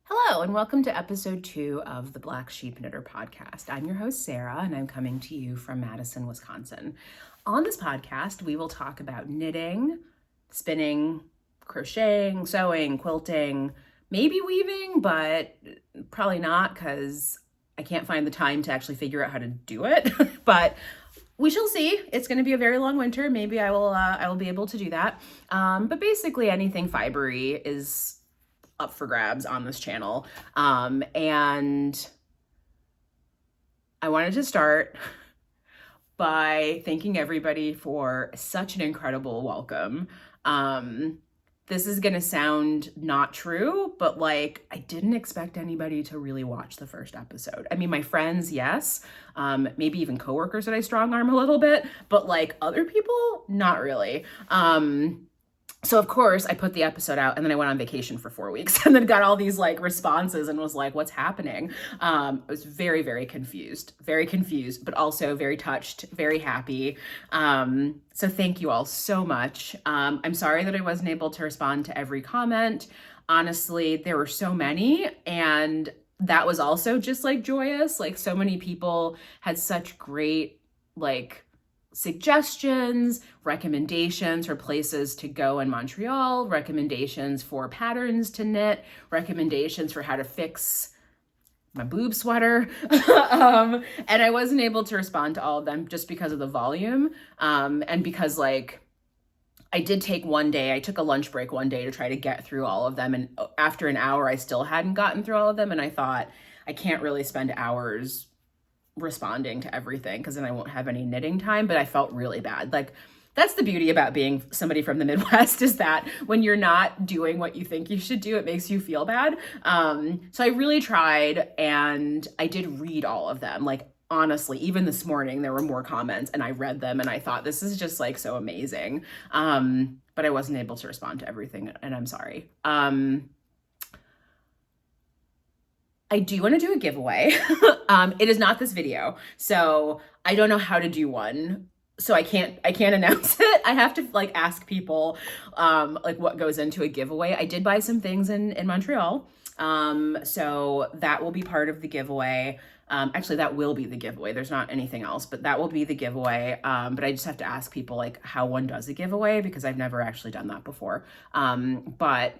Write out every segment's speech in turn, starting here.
Hello, and welcome to episode 2 of the Black Sheep Knitter podcast. I'm your host, Sarah, and I'm coming to you from Madison, Wisconsin. On this podcast, we will talk about knitting, spinning, crocheting, sewing, quilting, maybe weaving, but probably not because I can't find the time to actually figure out how to do it. But we shall see. It's going to be a very long winter. Maybe I will be able to do that. But basically, anything fibery is up for grabs on this channel. And I wanted to start by thanking everybody for such an incredible welcome. This is gonna sound not true, but like I didn't expect anybody to really watch the first episode. I mean, my friends, yes, maybe even coworkers that I strong arm a little bit, but like other people, not really. So of course I put the episode out and then I went on vacation for 4 weeks and then got all these like responses and was like, what's happening? I was very, very confused, but also very touched, very happy. So thank you all so much. I'm sorry that I wasn't able to respond to every comment. Honestly, there were so many, and that was also just like joyous. Like so many people had such great like suggestions, recommendations for places to go in Montreal, recommendations for patterns to knit, recommendations for how to fix my boob sweater. And I wasn't able to respond to all of them just because of the volume. And because like I did take one day, I took a lunch break one day to try to get through all of them. And after an hour, I still hadn't gotten through all of them. And I thought I can't really spend hours responding to everything because then I won't have any knitting time. But I felt really bad. Like that's the beauty about being somebody from the Midwest, is that when you're not doing what you think you should do, it makes you feel bad. So I really tried, and I did read all of them. Like honestly, even this morning there were more comments and I read them and I thought this is just like so amazing. But I wasn't able to respond to everything, and I'm sorry. I do want to do a giveaway. It is not this video, so I don't know how to do one. So I can't announce it. I have to like ask people like what goes into a giveaway. I did buy some things in Montreal. So that will be part of the giveaway. Actually, that will be the giveaway. There's not anything else, but that will be the giveaway. But I just have to ask people like how one does a giveaway because I've never actually done that before. But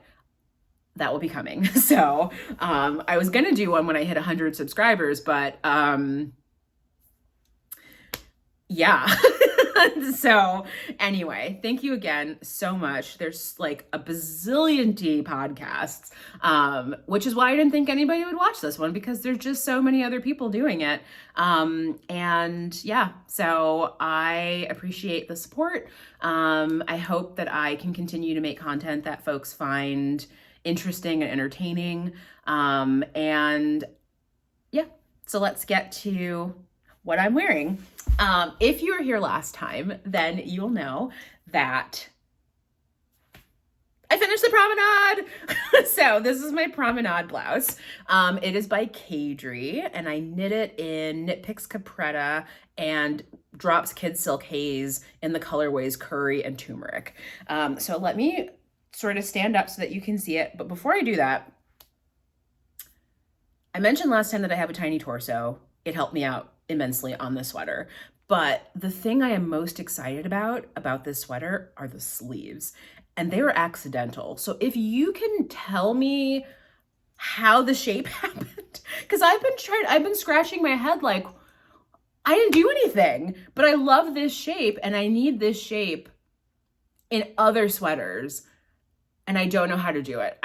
that will be coming. So I was going to do one when I hit 100 subscribers, but yeah. So anyway, thank you again so much. There's like a bazillion podcasts, which is why I didn't think anybody would watch this one, because there's just so many other people doing it. And yeah, so I appreciate the support. I hope that I can continue to make content that folks find interesting and entertaining. And yeah, so let's get to what I'm wearing. If you were here last time, then you'll know that I finished the Promenade. So this is my Promenade blouse. It is by Caidree, and I knit it in Knit Picks Capretta and Drops Kid Silk Haze in the colorways Curry and Turmeric. So let me sort of stand up so that you can see it. But before I do that, I mentioned last time that I have a tiny torso. It helped me out immensely on this sweater. But the thing I am most excited about this sweater are the sleeves. And they were accidental. So if you can tell me how the shape happened, because I've been scratching my head like, I didn't do anything, but I love this shape and I need this shape in other sweaters. And I don't know how to do it.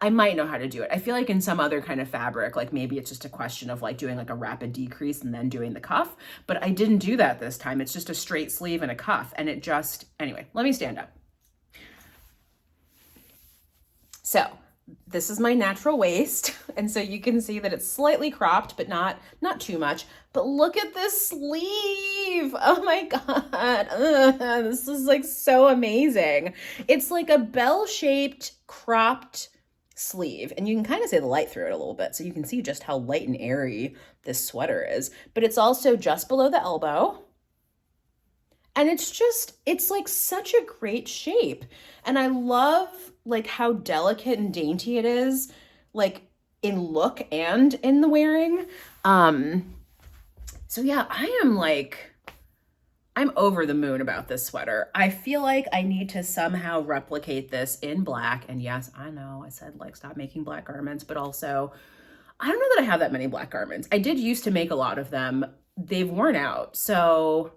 I might know how to do it. I feel like in some other kind of fabric, like maybe it's just a question of like doing like a rapid decrease and then doing the cuff, but I didn't do that this time. It's just a straight sleeve and a cuff, and it just, anyway, let me stand up. So this is my natural waist. And so you can see that it's slightly cropped, but not too much. But look at this sleeve. Oh my God. This is like so amazing. It's like a bell-shaped cropped sleeve, and you can kind of see the light through it a little bit, so you can see just how light and airy this sweater is. But it's also just below the elbow, And it's like such a great shape. And I love like how delicate and dainty it is, like in look and in the wearing. So yeah, I'm over the moon about this sweater. I feel like I need to somehow replicate this in black. And yes, I know I said like stop making black garments, but also I don't know that I have that many black garments. I did used to make a lot of them. They've worn out. So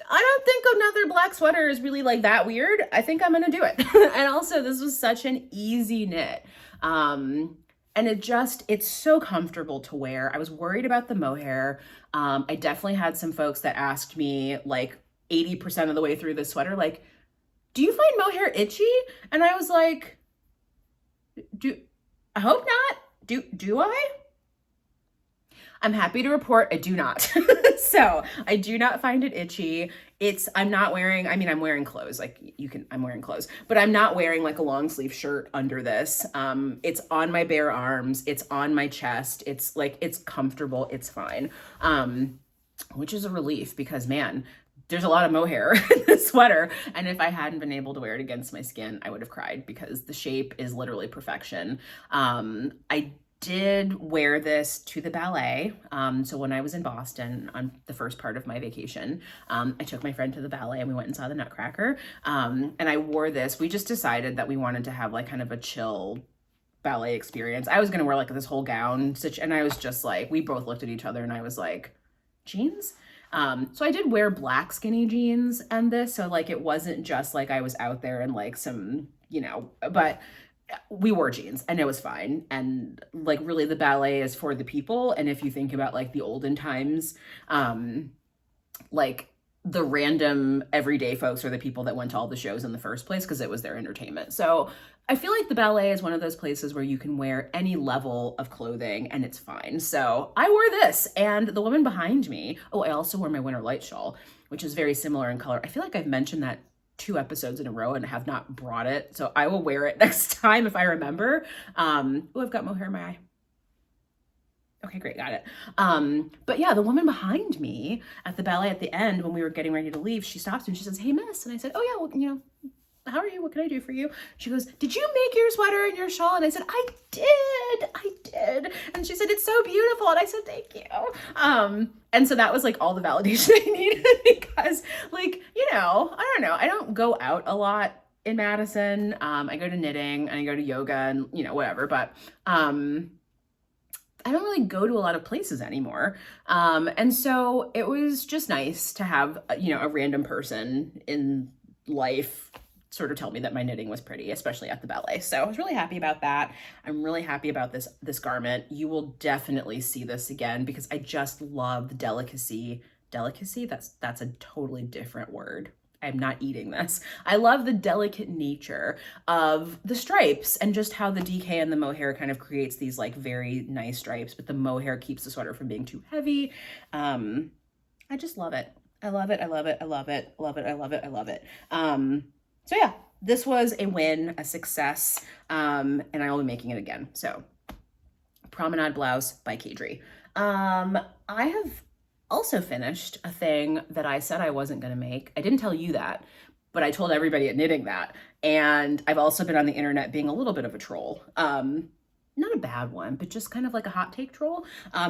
I don't think another black sweater is really like that weird. I think I'm gonna do it. And also this was such an easy knit. And it's so comfortable to wear. I was worried about the mohair. I definitely had some folks that asked me like 80% of the way through the sweater, like, do you find mohair itchy? And I was like, I hope not. Do I? I'm happy to report I do not. So I do not find it itchy. I'm wearing clothes, I'm wearing clothes, but I'm not wearing like a long sleeve shirt under this. It's on my bare arms. It's on my chest. It's like, it's comfortable. It's fine. Which is a relief because man, there's a lot of mohair in this sweater. And if I hadn't been able to wear it against my skin, I would have cried because the shape is literally perfection. I did wear this to the ballet. So when I was in Boston on the first part of my vacation, I took my friend to the ballet and we went and saw the Nutcracker. And I wore this. We just decided that we wanted to have like kind of a chill ballet experience. I was going to wear like this whole gown, and I was just like, we both looked at each other and I was like, jeans? So I did wear black skinny jeans and this. So like, it wasn't just like I was out there in like some, but we wore jeans and it was fine. And like really the ballet is for the people. And if you think about like the olden times, like the random everyday folks are the people that went to all the shows in the first place because it was their entertainment. So I feel like the ballet is one of those places where you can wear any level of clothing and it's fine. So I wore this, and the woman behind me, I also wore my winter light shawl, which is very similar in color. I feel like I've mentioned that 2 episodes in a row and have not brought it. So I will wear it next time if I remember. I've got mohair in my eye. Okay, great, got it. But yeah, the woman behind me at the ballet at the end, when we were getting ready to leave, she stops and she says, "Hey, miss." And I said, "Oh yeah, well, how are you? What can I do for you?" She goes, "Did you make your sweater and your shawl?" And I said, I did. And she said, "It's so beautiful." And I said, "Thank you." And so that was like all the validation I needed because like, I don't know. I don't go out a lot in Madison. I go to knitting and I go to yoga and, whatever, but, I don't really go to a lot of places anymore. And so it was just nice to have, a random person in life sort of tell me that my knitting was pretty, especially at the ballet. So I was really happy about that. I'm really happy about this garment. You will definitely see this again because I just love the delicacy. Delicacy? That's a totally different word. I'm not eating this. I love the delicate nature of the stripes and just how the DK and the mohair kind of creates these like very nice stripes, but the mohair keeps the sweater from being too heavy. I just love it. I love it. I love it. I love it. Love it. I love it. I love it. So yeah, this was a win, a success, and I will be making it again. So Promenade Blouse by Caidree. I have also finished a thing that I said I wasn't going to make. I didn't tell you that, but I told everybody at Knitting that. And I've also been on the internet being a little bit of a troll. Not a bad one, but just kind of like a hot take troll,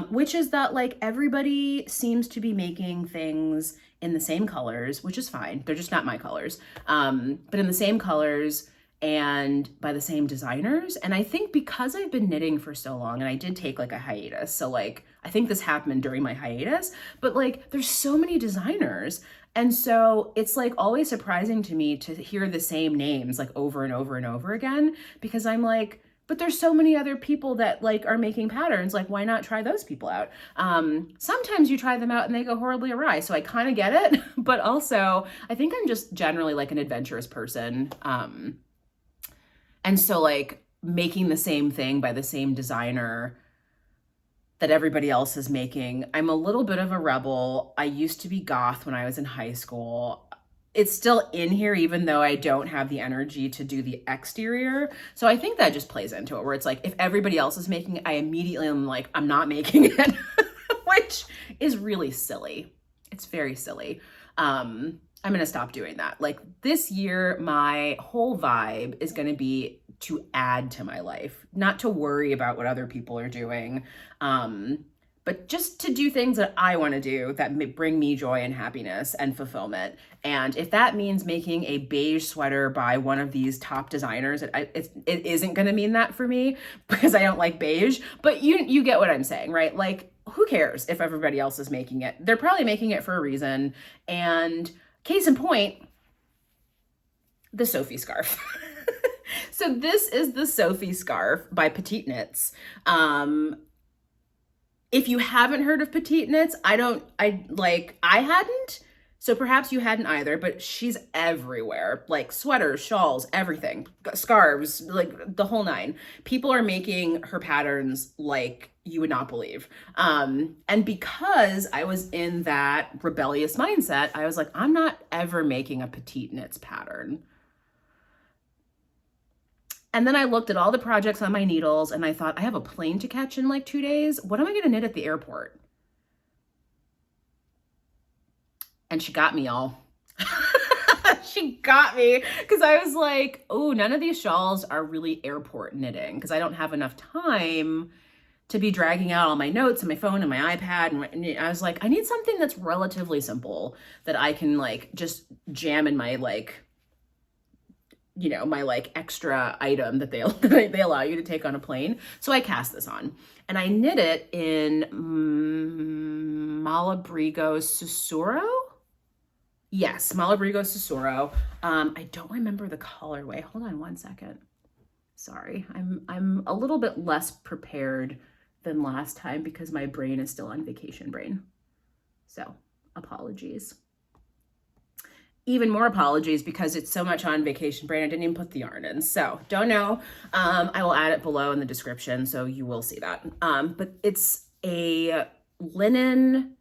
which is that like everybody seems to be making things in the same colors, which is fine. They're just not my colors, but in the same colors and by the same designers. And I think because I've been knitting for so long and I did take like a hiatus. So like, I think this happened during my hiatus, but like there's so many designers. And so it's like always surprising to me to hear the same names like over and over and over again, because I'm like, but there's so many other people that like are making patterns. Like, why not try those people out? Sometimes you try them out and they go horribly awry. So I kind of get it, but also I think I'm just generally like an adventurous person. And so like making the same thing by the same designer that everybody else is making, I'm a little bit of a rebel. I used to be goth when I was in high school. It's still in here, even though I don't have the energy to do the exterior. So I think that just plays into it, where it's like, if everybody else is making it, I immediately am like, I'm not making it, which is really silly. It's very silly. I'm going to stop doing that. Like this year, my whole vibe is going to be to add to my life, not to worry about what other people are doing. But just to do things that I want to do that bring me joy and happiness and fulfillment. And if that means making a beige sweater by one of these top designers, it isn't going to mean that for me because I don't like beige, but you get what I'm saying, right? Like, who cares if everybody else is making it? They're probably making it for a reason. And case in point, the Sophie scarf. So this is the Sophie scarf by Petite Knits. If you haven't heard of Petite Knits, I hadn't, so perhaps you hadn't either, but she's everywhere, like sweaters, shawls, everything, scarves, like the whole nine. People are making her patterns like you would not believe. And because I was in that rebellious mindset, I was like, I'm not ever making a Petite Knits pattern. And then I looked at all the projects on my needles and I thought, I have a plane to catch in like 2 days. What am I going to knit at the airport? And she got me, y'all. She got me because I was like, oh, none of these shawls are really airport knitting because I don't have enough time to be dragging out all my notes and my phone and my iPad. And I was like, I need something that's relatively simple that I can like just jam in my like, you know, my like extra item that they allow you to take on a plane. So I cast this on and I knit it in Malabrigo Susurro. Yes, Malabrigo Susurro. I don't remember the colorway. Hold on one second. Sorry, I'm a little bit less prepared than last time because my brain is still on vacation brain. So apologies. Even more apologies because it's so much on vacation brain, I didn't even put the yarn in. So don't know. I will add it below in the description so you will see that. But it's a linen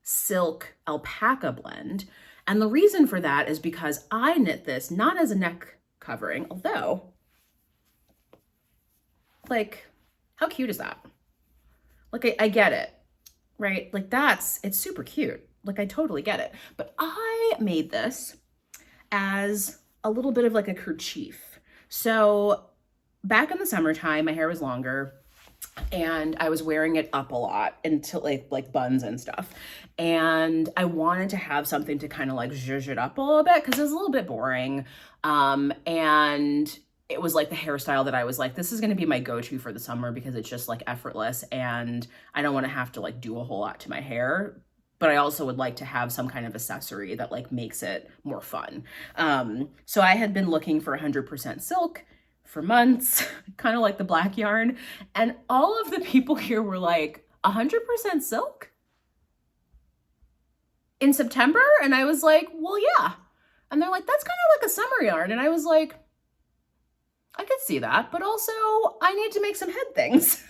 silk alpaca blend. And the reason for that is because I knit this not as a neck covering, although, like, how cute is that? Like, I get it, right? Like it's super cute. Like I totally get it. But I made this as a little bit of like a kerchief. So back in the summertime, my hair was longer and I was wearing it up a lot into like buns and stuff. And I wanted to have something to kind of like zhuzh it up a little bit because it was a little bit boring. And it was like the hairstyle that I was like, this is going to be my go-to for the summer because it's just like effortless and I don't want to have to like do a whole lot to my hair. But I also would like to have some kind of accessory that like makes it more fun. So I had been looking for 100% silk for months, kind of like the black yarn. And all of the people here were like, 100% silk? In September? And I was like, well, yeah. And they're like, that's kind of like a summer yarn. And I was like, I could see that, but also I need to make some head things.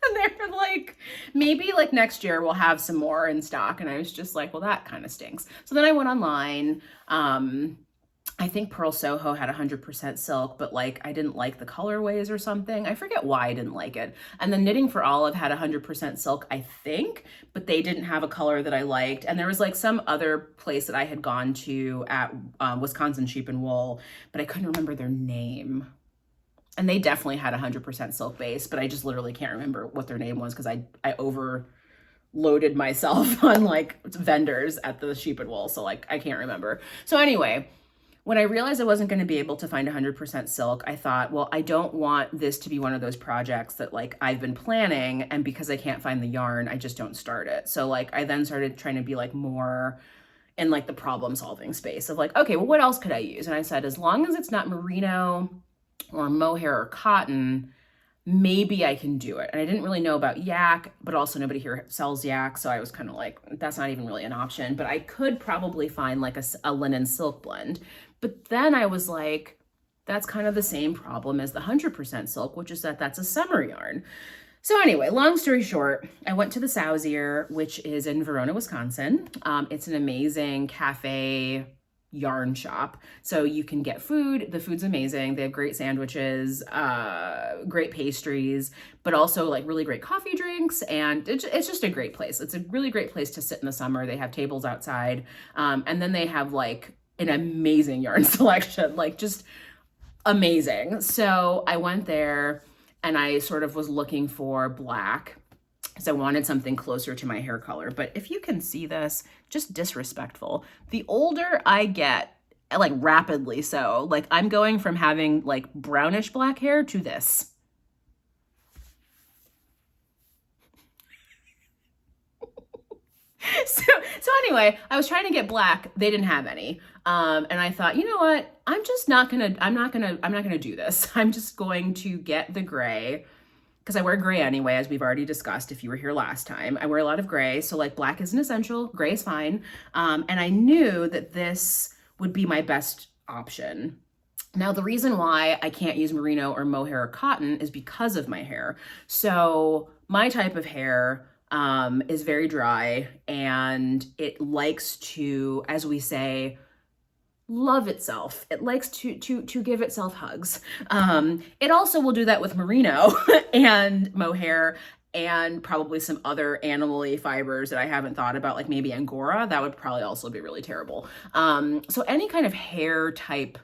And they're like, maybe like next year we'll have some more in stock. And I was just like, well, that kind of stinks. So then I went online. I think Pearl Soho had 100% silk, but like I didn't like the colorways or something. I forget why I didn't like it. And then Knitting for Olive had 100% silk, I think, but they didn't have a color that I liked. And there was like some other place that I had gone to at Wisconsin Sheep and Wool, but I couldn't remember their name. And they definitely had 100% silk base, but I just literally can't remember what their name was because I overloaded myself on like vendors at the Sheep and Wool. So like, I can't remember. So anyway, when I realized I wasn't going to be able to find 100% silk, I thought, well, I don't want this to be one of those projects that like I've been planning. And because I can't find the yarn, I just don't start it. So like, I then started trying to be like more in like the problem solving space of like, okay, well, what else could I use? And I said, as long as it's not merino or mohair or cotton, maybe I can do it. And I didn't really know about yak, but also nobody here sells yak. So I was kind of like, that's not even really an option, but I could probably find like a linen silk blend. But then I was like, that's kind of the same problem as the 100% silk, which is that that's a summer yarn. So anyway, long story short, I went to the Sow's Ear, which is in Verona, Wisconsin. It's an amazing cafe yarn shop. So you can get food. The food's amazing. They have great sandwiches, great pastries, but also like really great coffee drinks. And it's just a great place. It's a really great place to sit in the summer. They have tables outside. And then they have like an amazing yarn selection, like just amazing. So I went there and I sort of was looking for black because I wanted something closer to my hair color. But if you can see this, just disrespectful. The older I get, like rapidly so, like I'm going from having like brownish black hair to this. So anyway, I was trying to get black. They didn't have any. And I thought, you know what? I'm not gonna do this. I'm just going to get the gray, because I wear gray anyway, as we've already discussed if you were here last time. I wear a lot of gray, so like black isn't essential, gray is fine. And I knew that this would be my best option. Now, the reason why I can't use merino or mohair or cotton is because of my hair. So my type of hair is very dry, and it likes to, as we say, love itself. It likes to give itself hugs. It also will do that with merino and mohair and probably some other animal-y fibers that I haven't thought about, like maybe Angora. That would probably also be really terrible. So any kind of hair type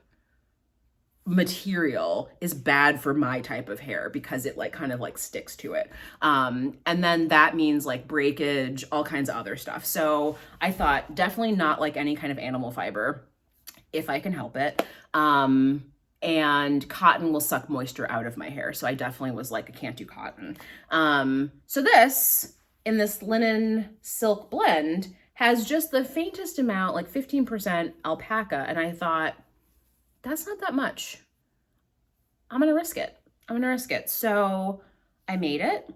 material is bad for my type of hair because it like kind of like sticks to it. And then that means like breakage, all kinds of other stuff. So I thought definitely not like any kind of animal fiber, if I can help it. And cotton will suck moisture out of my hair. So I definitely was like, I can't do cotton. So this, in this linen silk blend, has just the faintest amount, like 15% alpaca. And I thought, that's not that much. I'm gonna risk it. So I made it.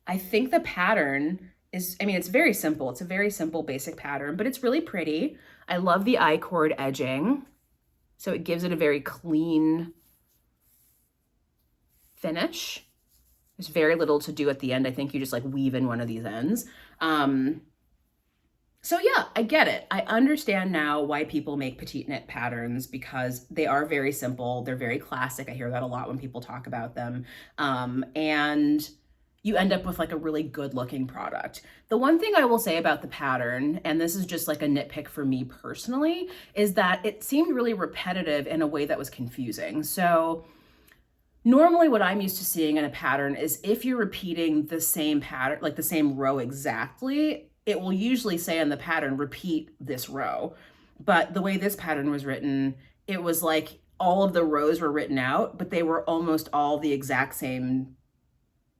I think the pattern is, I mean, it's very simple. It's a very simple, basic pattern, but it's really pretty. I love the I-cord edging. So it gives it a very clean finish. There's very little to do at the end. I think you just like weave in one of these ends. So yeah, I get it. I understand now why people make petite knit patterns, because they are very simple. They're very classic. I hear that a lot when people talk about them. And you end up with like a really good looking product. The one thing I will say about the pattern, and this is just like a nitpick for me personally, is that it seemed really repetitive in a way that was confusing. So normally what I'm used to seeing in a pattern is if you're repeating the same pattern, like the same row exactly, it will usually say in the pattern, repeat this row. But the way this pattern was written, it was like all of the rows were written out, but they were almost all the exact same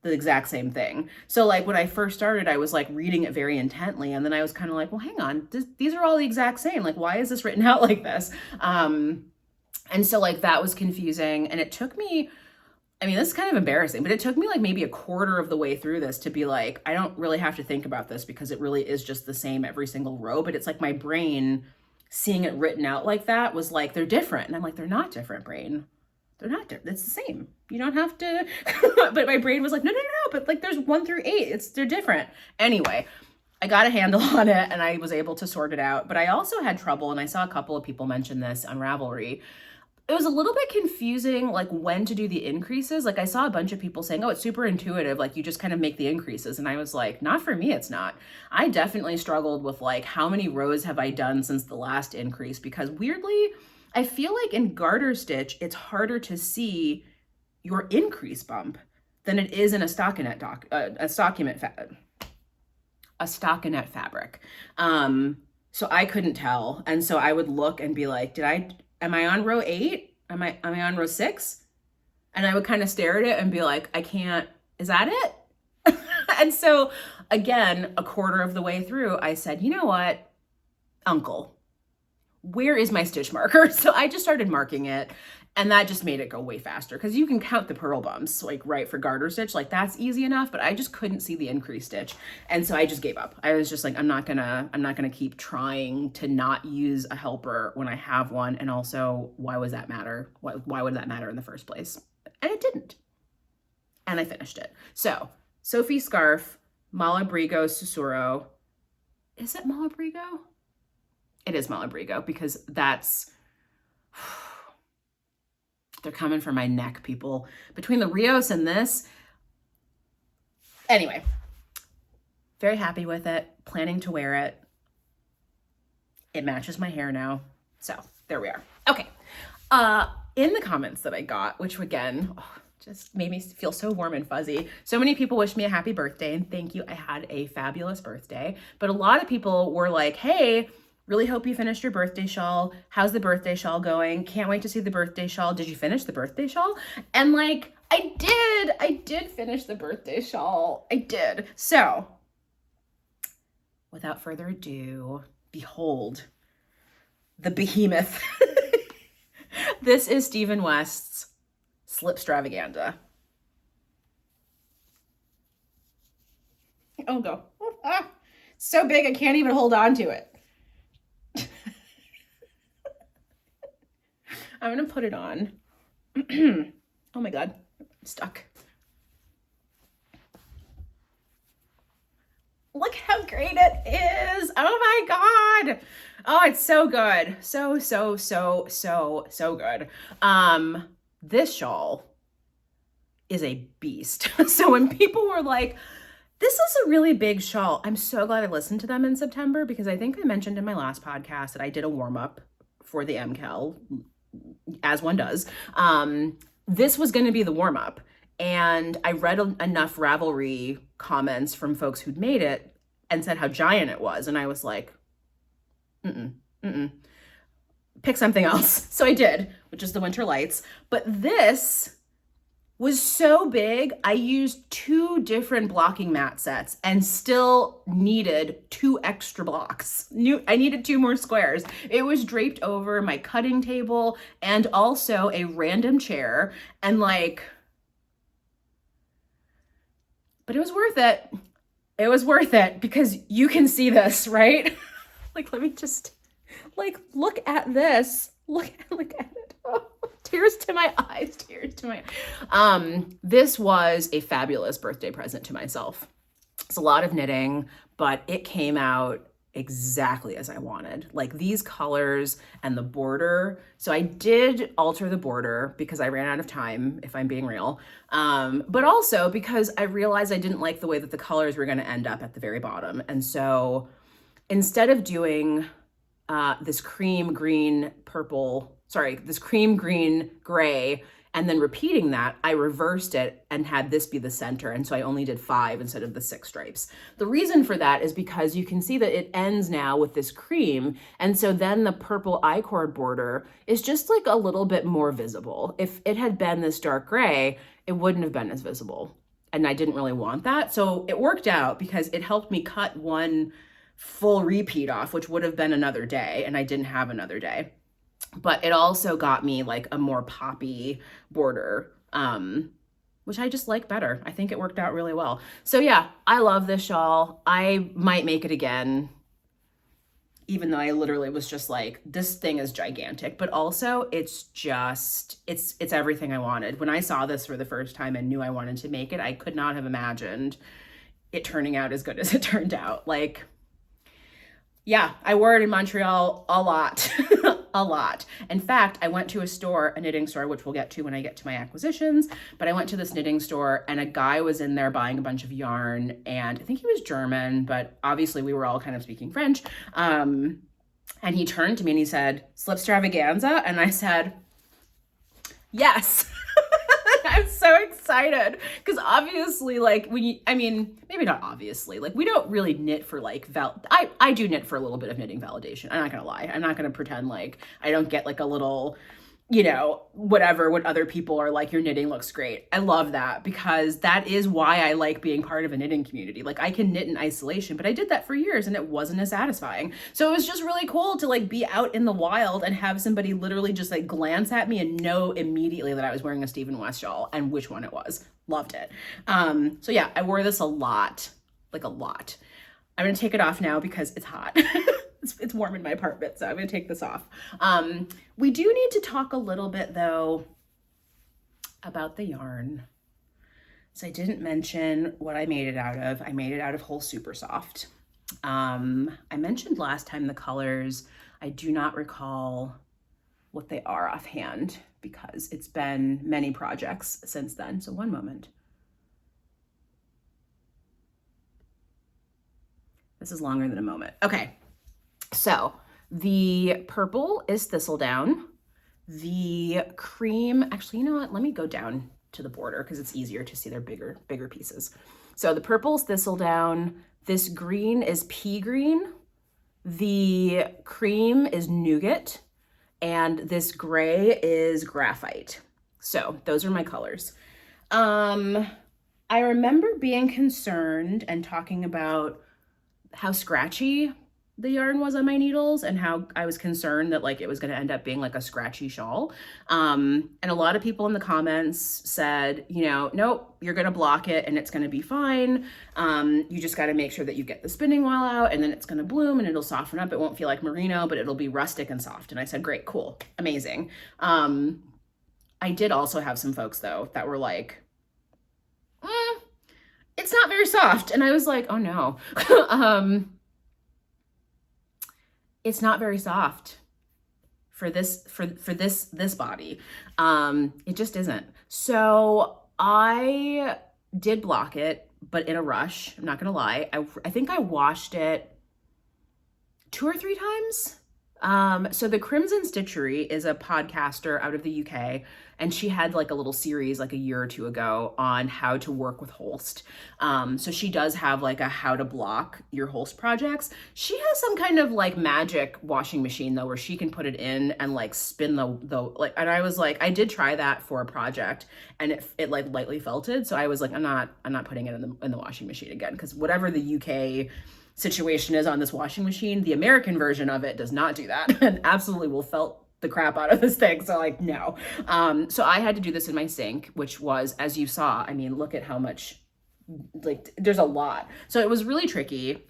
thing. So like when I first started, I was like reading it very intently. And then I was kind of like, well, hang on, these are all the exact same. Like, why is this written out like this? And so like that was confusing. And it took me, I mean, this is kind of embarrassing, but it took me like maybe a quarter of the way through this to be like, I don't really have to think about this because it really is just the same every single row. But it's like my brain seeing it written out like that was like, they're different. And I'm like, they're not different, brain. They're not different. It's the same. You don't have to, but my brain was like, no, but like there's 1 through 8. They're different. Anyway, I got a handle on it and I was able to sort it out, but I also had trouble. And I saw a couple of people mention this on Ravelry. It was a little bit confusing, like when to do the increases. Like I saw a bunch of people saying, oh, it's super intuitive. Like you just kind of make the increases. And I was like, not for me, it's not. I definitely struggled with like, how many rows have I done since the last increase? Because weirdly, I feel like in garter stitch, it's harder to see your increase bump than it is in a stockinette fabric. So I couldn't tell. And so I would look and be like, am I on row 8? Am I on row 6? And I would kind of stare at it and be like, I can't, is that it? And so again, a quarter of the way through, I said, you know what, uncle, where is my stitch marker? So I just started marking it, and that just made it go way faster because you can count the purl bumps, like right for garter stitch, like that's easy enough, but I just couldn't see the increase stitch. And so I just gave up. I was just like, I'm not gonna keep trying to not use a helper when I have one. And also, why would that matter? Why would that matter in the first place? And it didn't. And I finished it. So Sophie scarf, Malabrigo Susurro. Is it Malabrigo? It is Malabrigo because that's, they're coming for my neck, people. Between the Rios and this. Anyway, very happy with it. Planning to wear it. It matches my hair now. So there we are. Okay. In the comments that I got, which again, just made me feel so warm and fuzzy. So many people wished me a happy birthday, and thank you. I had a fabulous birthday. But a lot of people were like, hey, really hope you finished your birthday shawl. How's the birthday shawl going? Can't wait to see the birthday shawl. Did you finish the birthday shawl? And like, I did finish the birthday shawl. I did. So without further ado, behold the behemoth. This is Stephen West's Slipstravaganza. Oh, go. Ah, so big, I can't even hold on to it. I'm going to put it on. Oh my God, I'm stuck. Look how great it is. Oh my God. Oh, it's so good. So good. This shawl is a beast. So when people were like, this is a really big shawl, I'm so glad I listened to them in September, because I think I mentioned in my last podcast that I did a warm-up for the MCAL, as one does. This was going to be the warm-up. And I read enough Ravelry comments from folks who'd made it and said how giant it was. And I was like, pick something else. So I did, which is the Winter Lights. But this was so big, I used 2 different blocking mat sets and still needed 2 extra blocks. I needed 2 more squares. It was draped over my cutting table and also a random chair, and like, but it was worth it. It was worth it because you can see this, right? Like, let me just, like, look at this. Look at it. Oh, tears to my eyes, tears to my, this was a fabulous birthday present to myself. It's a lot of knitting, but it came out exactly as I wanted. Like these colors and the border. So I did alter the border because I ran out of time, if I'm being real. But also because I realized I didn't like the way that the colors were going to end up at the very bottom. And so instead of doing this cream green gray, and then repeating that, I reversed it and had this be the center. And so I only did 5 instead of the 6 stripes. The reason for that is because you can see that it ends now with this cream. And so then the purple I-cord border is just like a little bit more visible. If it had been this dark gray, it wouldn't have been as visible. And I didn't really want that. So it worked out because it helped me cut one full repeat off, which would have been another day. And I didn't have another day. But it also got me like a more poppy border, which I just like better. I think it worked out really well. So yeah, I love this shawl. I might make it again, even though I literally was just like, this thing is gigantic, but also it's everything I wanted. When I saw this for the first time and knew I wanted to make it, I could not have imagined it turning out as good as it turned out. Like, yeah, I wore it in Montreal a lot. A lot. In fact, I went to a knitting store, which we'll get to when I get to my acquisitions, but I went to this knitting store and a guy was in there buying a bunch of yarn, and I think he was German, but obviously we were all kind of speaking French. And he turned to me and he said, "Slipstravaganza?" And I said, "Yes." I'm so excited because obviously, like, maybe not obviously, like, we don't really knit for like, I do knit for a little bit of knitting validation. I'm not gonna lie. I'm not gonna pretend like I don't get like a little, whatever, what other people are like, your knitting looks great. I love that because that is why I like being part of a knitting community. Like I can knit in isolation, but I did that for years and it wasn't as satisfying. So it was just really cool to like be out in the wild and have somebody literally just like glance at me and know immediately that I was wearing a Stephen West shawl and which one it was. Loved it. So yeah, I wore this a lot, like a lot. I'm gonna take it off now because it's hot. It's warm in my apartment, so I'm gonna take this off. We do need to talk a little bit though about the yarn. So I didn't mention what I made it out of. I made it out of whole super soft. I mentioned last time the colors. I do not recall what they are offhand because it's been many projects since then. So one moment. This is longer than a moment. Okay, so the purple is thistledown. The cream, actually, you know what? Let me go down to the border because it's easier to see their bigger pieces. So the purple is thistledown. This green is pea green. The cream is nougat. And this gray is graphite. So those are my colors. I remember being concerned and talking about how scratchy the yarn was on my needles and how I was concerned that like it was going to end up being like a scratchy shawl. And a lot of people in the comments said, you know, nope, you're going to block it and it's going to be fine. You just got to make sure that you get the spinning while out and then it's going to bloom and it'll soften up. It won't feel like merino, but it'll be rustic and soft. And I said, great, cool, amazing. I did also have some folks though that were like, it's not very soft. And I was like, oh no. It's not very soft for this body. It just isn't. So I did block it, but in a rush. I'm not gonna lie. I think I washed it 2 or 3 times. So the Crimson Stitchery is a podcaster out of the UK, and she had like a little series like a year or 2 ago on how to work with Holst. So she does have like a how to block your Holst projects. She has some kind of like magic washing machine though, where she can put it in and like spin the like, and I was like, I did try that for a project and it like lightly felted. So I was like, I'm not putting it in the washing machine again, because whatever the UK situation is on this washing machine, the American version of it does not do that and absolutely will felt the crap out of this thing. So like, no. So I had to do this in my sink, which was, as you saw, I mean, look at how much, like there's a lot. So it was really tricky.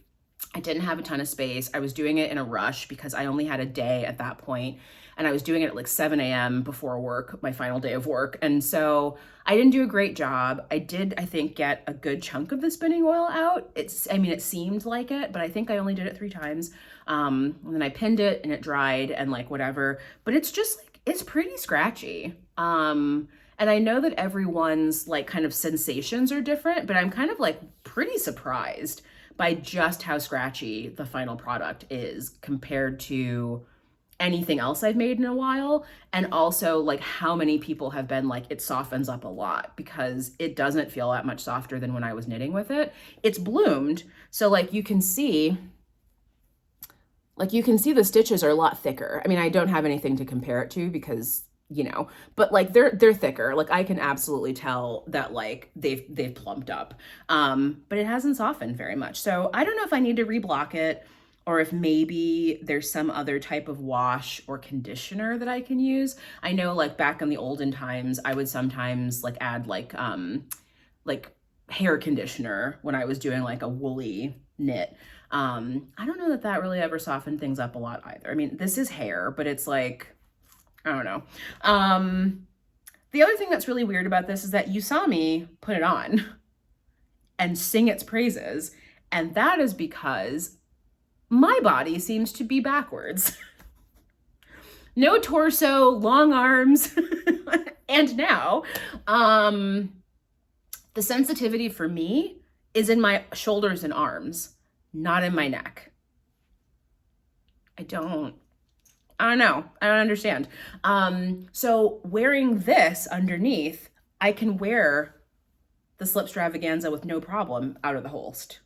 I didn't have a ton of space. I was doing it in a rush because I only had a day at that point, and I was doing it at like 7 a.m. before work, my final day of work. And so I didn't do a great job. I did, I think, get a good chunk of the spinning oil out. It seemed like it, but I think I only did it 3 times. And then I pinned it and it dried and like whatever, but it's just like, it's pretty scratchy. And I know that everyone's like kind of sensations are different, but I'm kind of like pretty surprised by just how scratchy the final product is compared to anything else I've made in a while. And also like how many people have been like, it softens up a lot, because it doesn't feel that much softer than when I was knitting with it. It's bloomed. So like you can see the stitches are a lot thicker. I mean, I don't have anything to compare it to because, you know, but like they're thicker. Like I can absolutely tell that like they've plumped up. But it hasn't softened very much. So I don't know if I need to reblock it, or if maybe there's some other type of wash or conditioner that I can use. I know like back in the olden times, I would sometimes like add like hair conditioner when I was doing like a woolly knit. I don't know that really ever softened things up a lot either. I mean, this is hair, but it's like, I don't know. The other thing that's really weird about this is that you saw me put it on and sing its praises. And that is because my body seems to be backwards. No torso, long arms. And now, the sensitivity for me is in my shoulders and arms, not in my neck. I don't know. I don't understand. So wearing this underneath, I can wear the Slipstravaganza with no problem out of the Holst.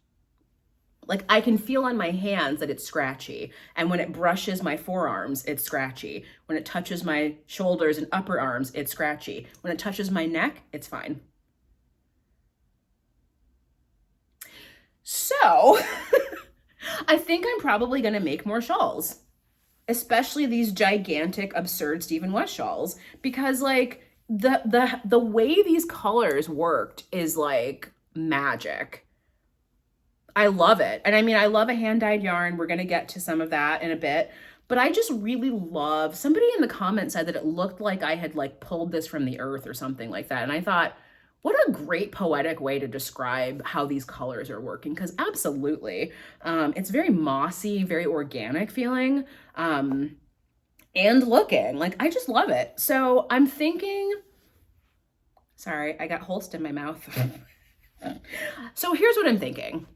Like I can feel on my hands that it's scratchy. And when it brushes my forearms, it's scratchy. When it touches my shoulders and upper arms, it's scratchy. When it touches my neck, it's fine. So I think I'm probably going to make more shawls, especially these gigantic, absurd Stephen West shawls, because like the way these colors worked is like magic. I love it. And I mean, I love a hand-dyed yarn. We're going to get to some of that in a bit, but I just really love, somebody in the comments said that it looked like I had like pulled this from the earth or something like that. And I thought, what a great poetic way to describe how these colors are working, because absolutely. It's very mossy, very organic feeling, and looking. Like, I just love it. So I'm thinking, sorry, I got Holst in my mouth. So here's what I'm thinking.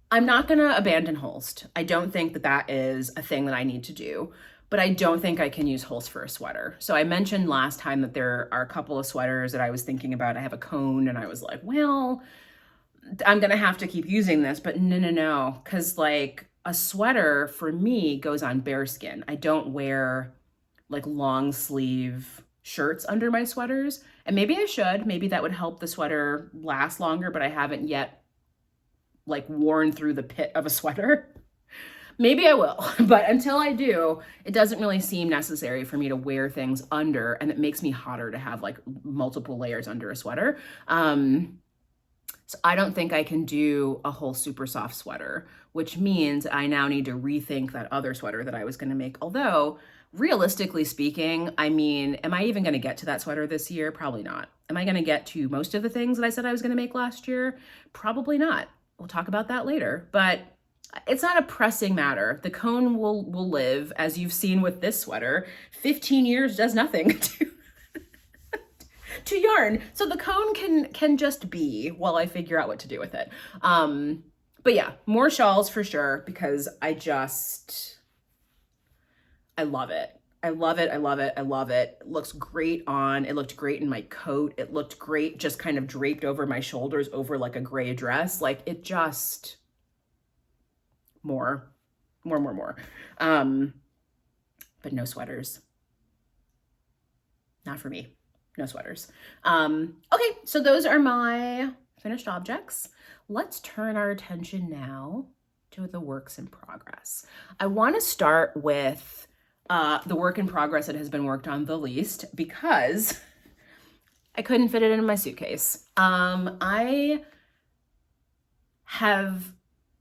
I'm not going to abandon Holst. I don't think that that is a thing that I need to do, but I don't think I can use Holst for a sweater. So I mentioned last time that there are a couple of sweaters that I was thinking about. I have a cone and I was like, well, I'm going to have to keep using this, but no. Cause like a sweater for me goes on bare skin. I don't wear like long sleeve shirts under my sweaters. And maybe I should, maybe that would help the sweater last longer, but I haven't yet like worn through the pit of a sweater. Maybe I will, but until I do, it doesn't really seem necessary for me to wear things under, and it makes me hotter to have like multiple layers under a sweater. So I don't think I can do a whole super soft sweater, which means I now need to rethink that other sweater that I was going to make. Although, realistically speaking, I mean, am I even going to get to that sweater this year? Probably not. Am I going to get to most of the things that I said I was going to make last year? Probably not. We'll talk about that later, but it's not a pressing matter. The cone will live, as you've seen with this sweater. 15 years does nothing to yarn. So the cone can just be while I figure out what to do with it. But yeah, more shawls for sure, because I love it. I love it. I love it. I love it. It looks great on. It looked great in my coat. It looked great just kind of draped over my shoulders over like a gray dress. Like it just more. But no sweaters. Not for me. No sweaters. Okay, so those are my finished objects. Let's turn our attention now to the works in progress. I want to start with the work in progress that has been worked on the least, because I couldn't fit it in my suitcase. I have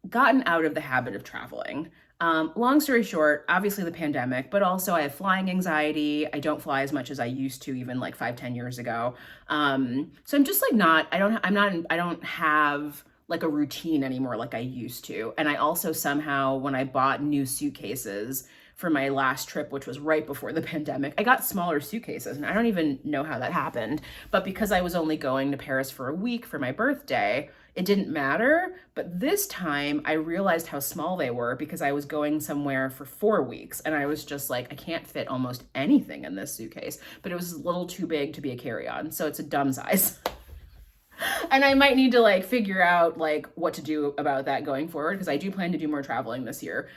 gotten out of the habit of traveling. Long story short, obviously the pandemic, but also I have flying anxiety. I don't fly as much as I used to, even like 5-10 years ago. So I'm just like I don't have like a routine anymore like I used to. And I also somehow, when I bought new suitcases for my last trip, which was right before the pandemic, I got smaller suitcases, and I don't even know how that happened. But because I was only going to Paris for a week for my birthday, it didn't matter. But this time I realized how small they were, because I was going somewhere for 4 weeks, and I was just like, I can't fit almost anything in this suitcase. But it was a little too big to be a carry-on, so it's a dumb size. And I might need to like figure out like what to do about that going forward, because I do plan to do more traveling this year.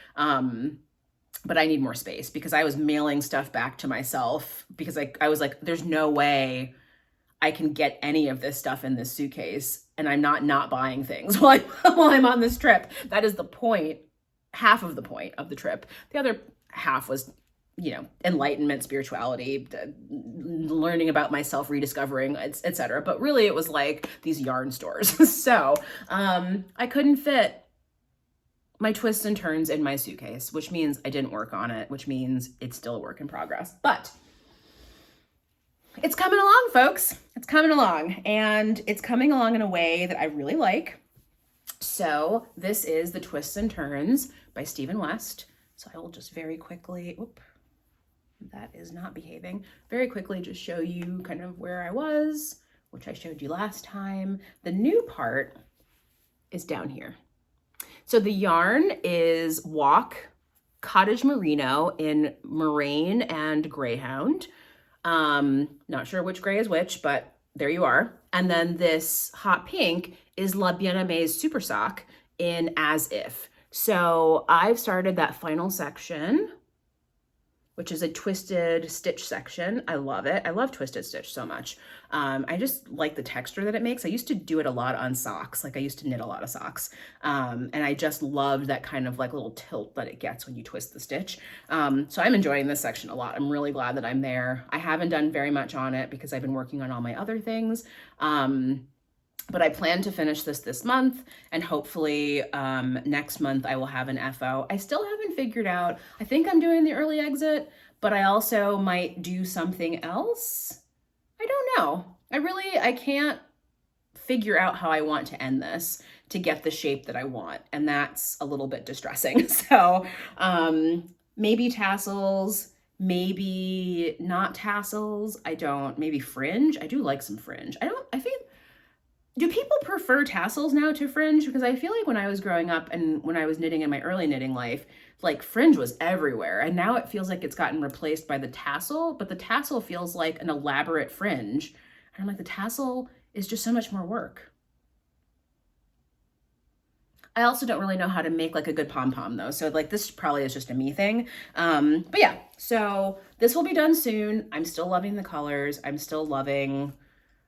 But I need more space, because I was mailing stuff back to myself, because I was like, there's no way I can get any of this stuff in this suitcase, and I'm not buying things while I'm on this trip. That is the point, half of the point of the trip. The other half was, enlightenment, spirituality, learning about myself, rediscovering, etc. But really it was like these yarn stores. So I couldn't fit my twists and turns in my suitcase, which means I didn't work on it, which means it's still a work in progress. But it's coming along, folks. It's coming along, and it's coming along in a way that I really like. So this is The Twists and Turns by Stephen West. So I will just very quickly, that is not behaving, very quickly just show you kind of where I was, which I showed you last time. The new part is down here. So the yarn is Walk Cottage Merino in Moraine and Greyhound. Not sure which gray is which, but there you are. And then this hot pink is La Bien-Aimé's Super Sock in As If. So I've started that final section, which is a twisted stitch section. I love it. I love twisted stitch so much. I just like the texture that it makes. I used to do it a lot on socks. Like I used to knit a lot of socks. And I just loved that kind of like little tilt that it gets when you twist the stitch. So I'm enjoying this section a lot. I'm really glad that I'm there. I haven't done very much on it because I've been working on all my other things. But I plan to finish this month, and hopefully next month I will have an FO. I still haven't figured out, I think I'm doing the early exit, but I also might do something else. I don't know. I can't figure out how I want to end this to get the shape that I want. And that's a little bit distressing. So maybe tassels, maybe not tassels. Maybe fringe. I do like some fringe. Do people prefer tassels now to fringe? Because I feel like when I was growing up and when I was knitting in my early knitting life, like fringe was everywhere. And now it feels like it's gotten replaced by the tassel, but the tassel feels like an elaborate fringe. And I'm like, the tassel is just so much more work. I also don't really know how to make like a good pom-pom though. So like this probably is just a me thing. But yeah, so this will be done soon. I'm still loving the colors. I'm still loving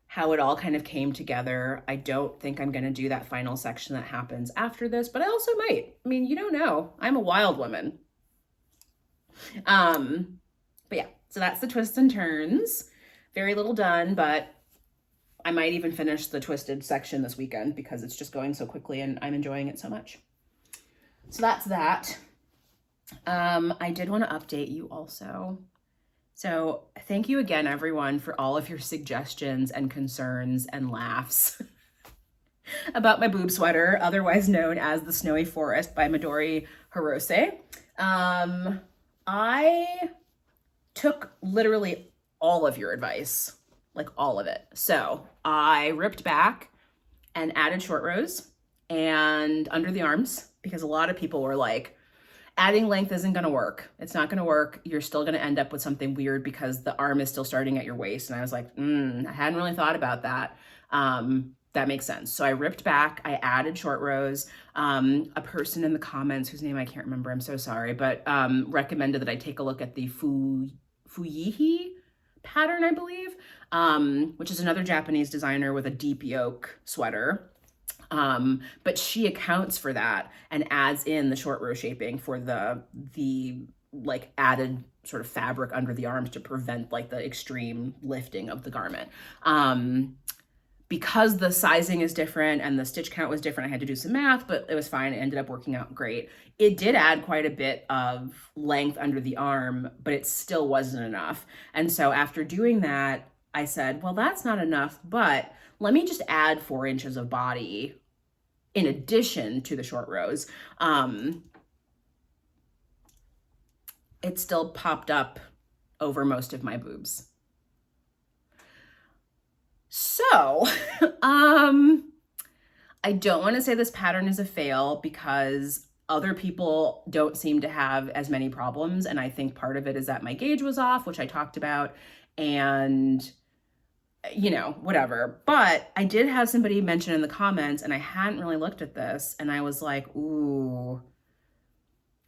how it all kind of came together. I don't think I'm going to do that final section that happens after this, but I also might. I mean, you don't know. I'm a wild woman. But yeah, so that's the twists and turns. Very little done, but I might even finish the twisted section this weekend because it's just going so quickly and I'm enjoying it so much. So that's that. I did want to update you also. So thank you again, everyone, for all of your suggestions and concerns and laughs about my boob sweater, otherwise known as the Snowy Forest by Midori Hirose. I took literally all of your advice, like all of it. So I ripped back and added short rows and under the arms because a lot of people were like, adding length isn't going to work. It's not going to work. You're still going to end up with something weird because the arm is still starting at your waist. And I was like, I hadn't really thought about that. That makes sense. So I ripped back, I added short rows. A person in the comments whose name I can't remember, I'm so sorry, but recommended that I take a look at the Fuyihi pattern, I believe, which is another Japanese designer with a deep yoke sweater. But she accounts for that and adds in the short row shaping for the like added sort of fabric under the arms to prevent like the extreme lifting of the garment. Because the sizing is different and the stitch count was different, I had to do some math, but it was fine. It ended up working out great. It did add quite a bit of length under the arm, but it still wasn't enough. And so after doing that, I said, well, that's not enough, but let me just add 4 inches of body in addition to the short rows. It still popped up over most of my boobs. So, I don't want to say this pattern is a fail because other people don't seem to have as many problems. And I think part of it is that my gauge was off, which I talked about, and whatever. But I did have somebody mention in the comments, and I hadn't really looked at this, and I was like, ooh,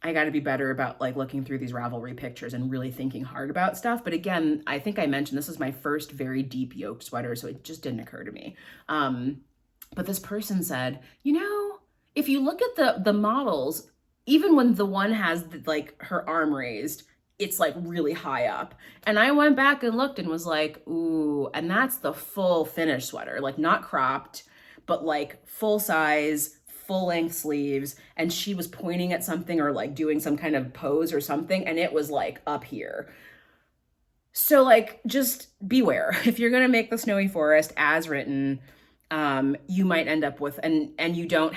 I got to be better about like looking through these Ravelry pictures and really thinking hard about stuff. But again, I think I mentioned this is my first very deep yoke sweater, so it just didn't occur to me. But this person said, if you look at the models, even when the one has like her arm raised, it's like really high up. And I went back and looked and was like, ooh, and that's the full finished sweater, like not cropped, but like full size, full length sleeves. And she was pointing at something or like doing some kind of pose or something. And it was like up here. So like, just beware. If you're going to make the Snowy Forest as written, you might end up with, and you don't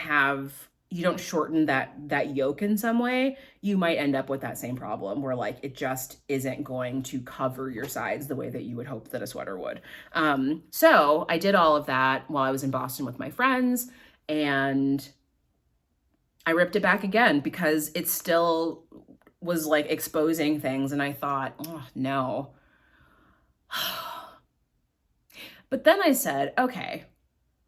shorten that yoke in some way, you might end up with that same problem where like it just isn't going to cover your sides the way that you would hope that a sweater would. So I did all of that while I was in Boston with my friends, and I ripped it back again because it still was like exposing things, and I thought, oh no. But then I said, okay,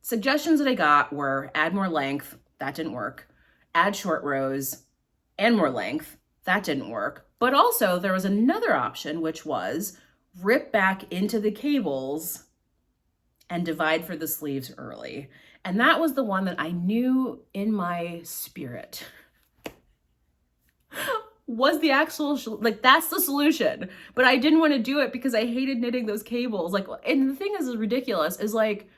suggestions that I got were add more length. That didn't work. Add short rows and more length. That didn't work. But also there was another option, which was rip back into the cables and divide for the sleeves early. And that was the one that I knew in my spirit was the actual, like that's the solution. But I didn't want to do it because I hated knitting those cables. Like, and the thing is ridiculous is like,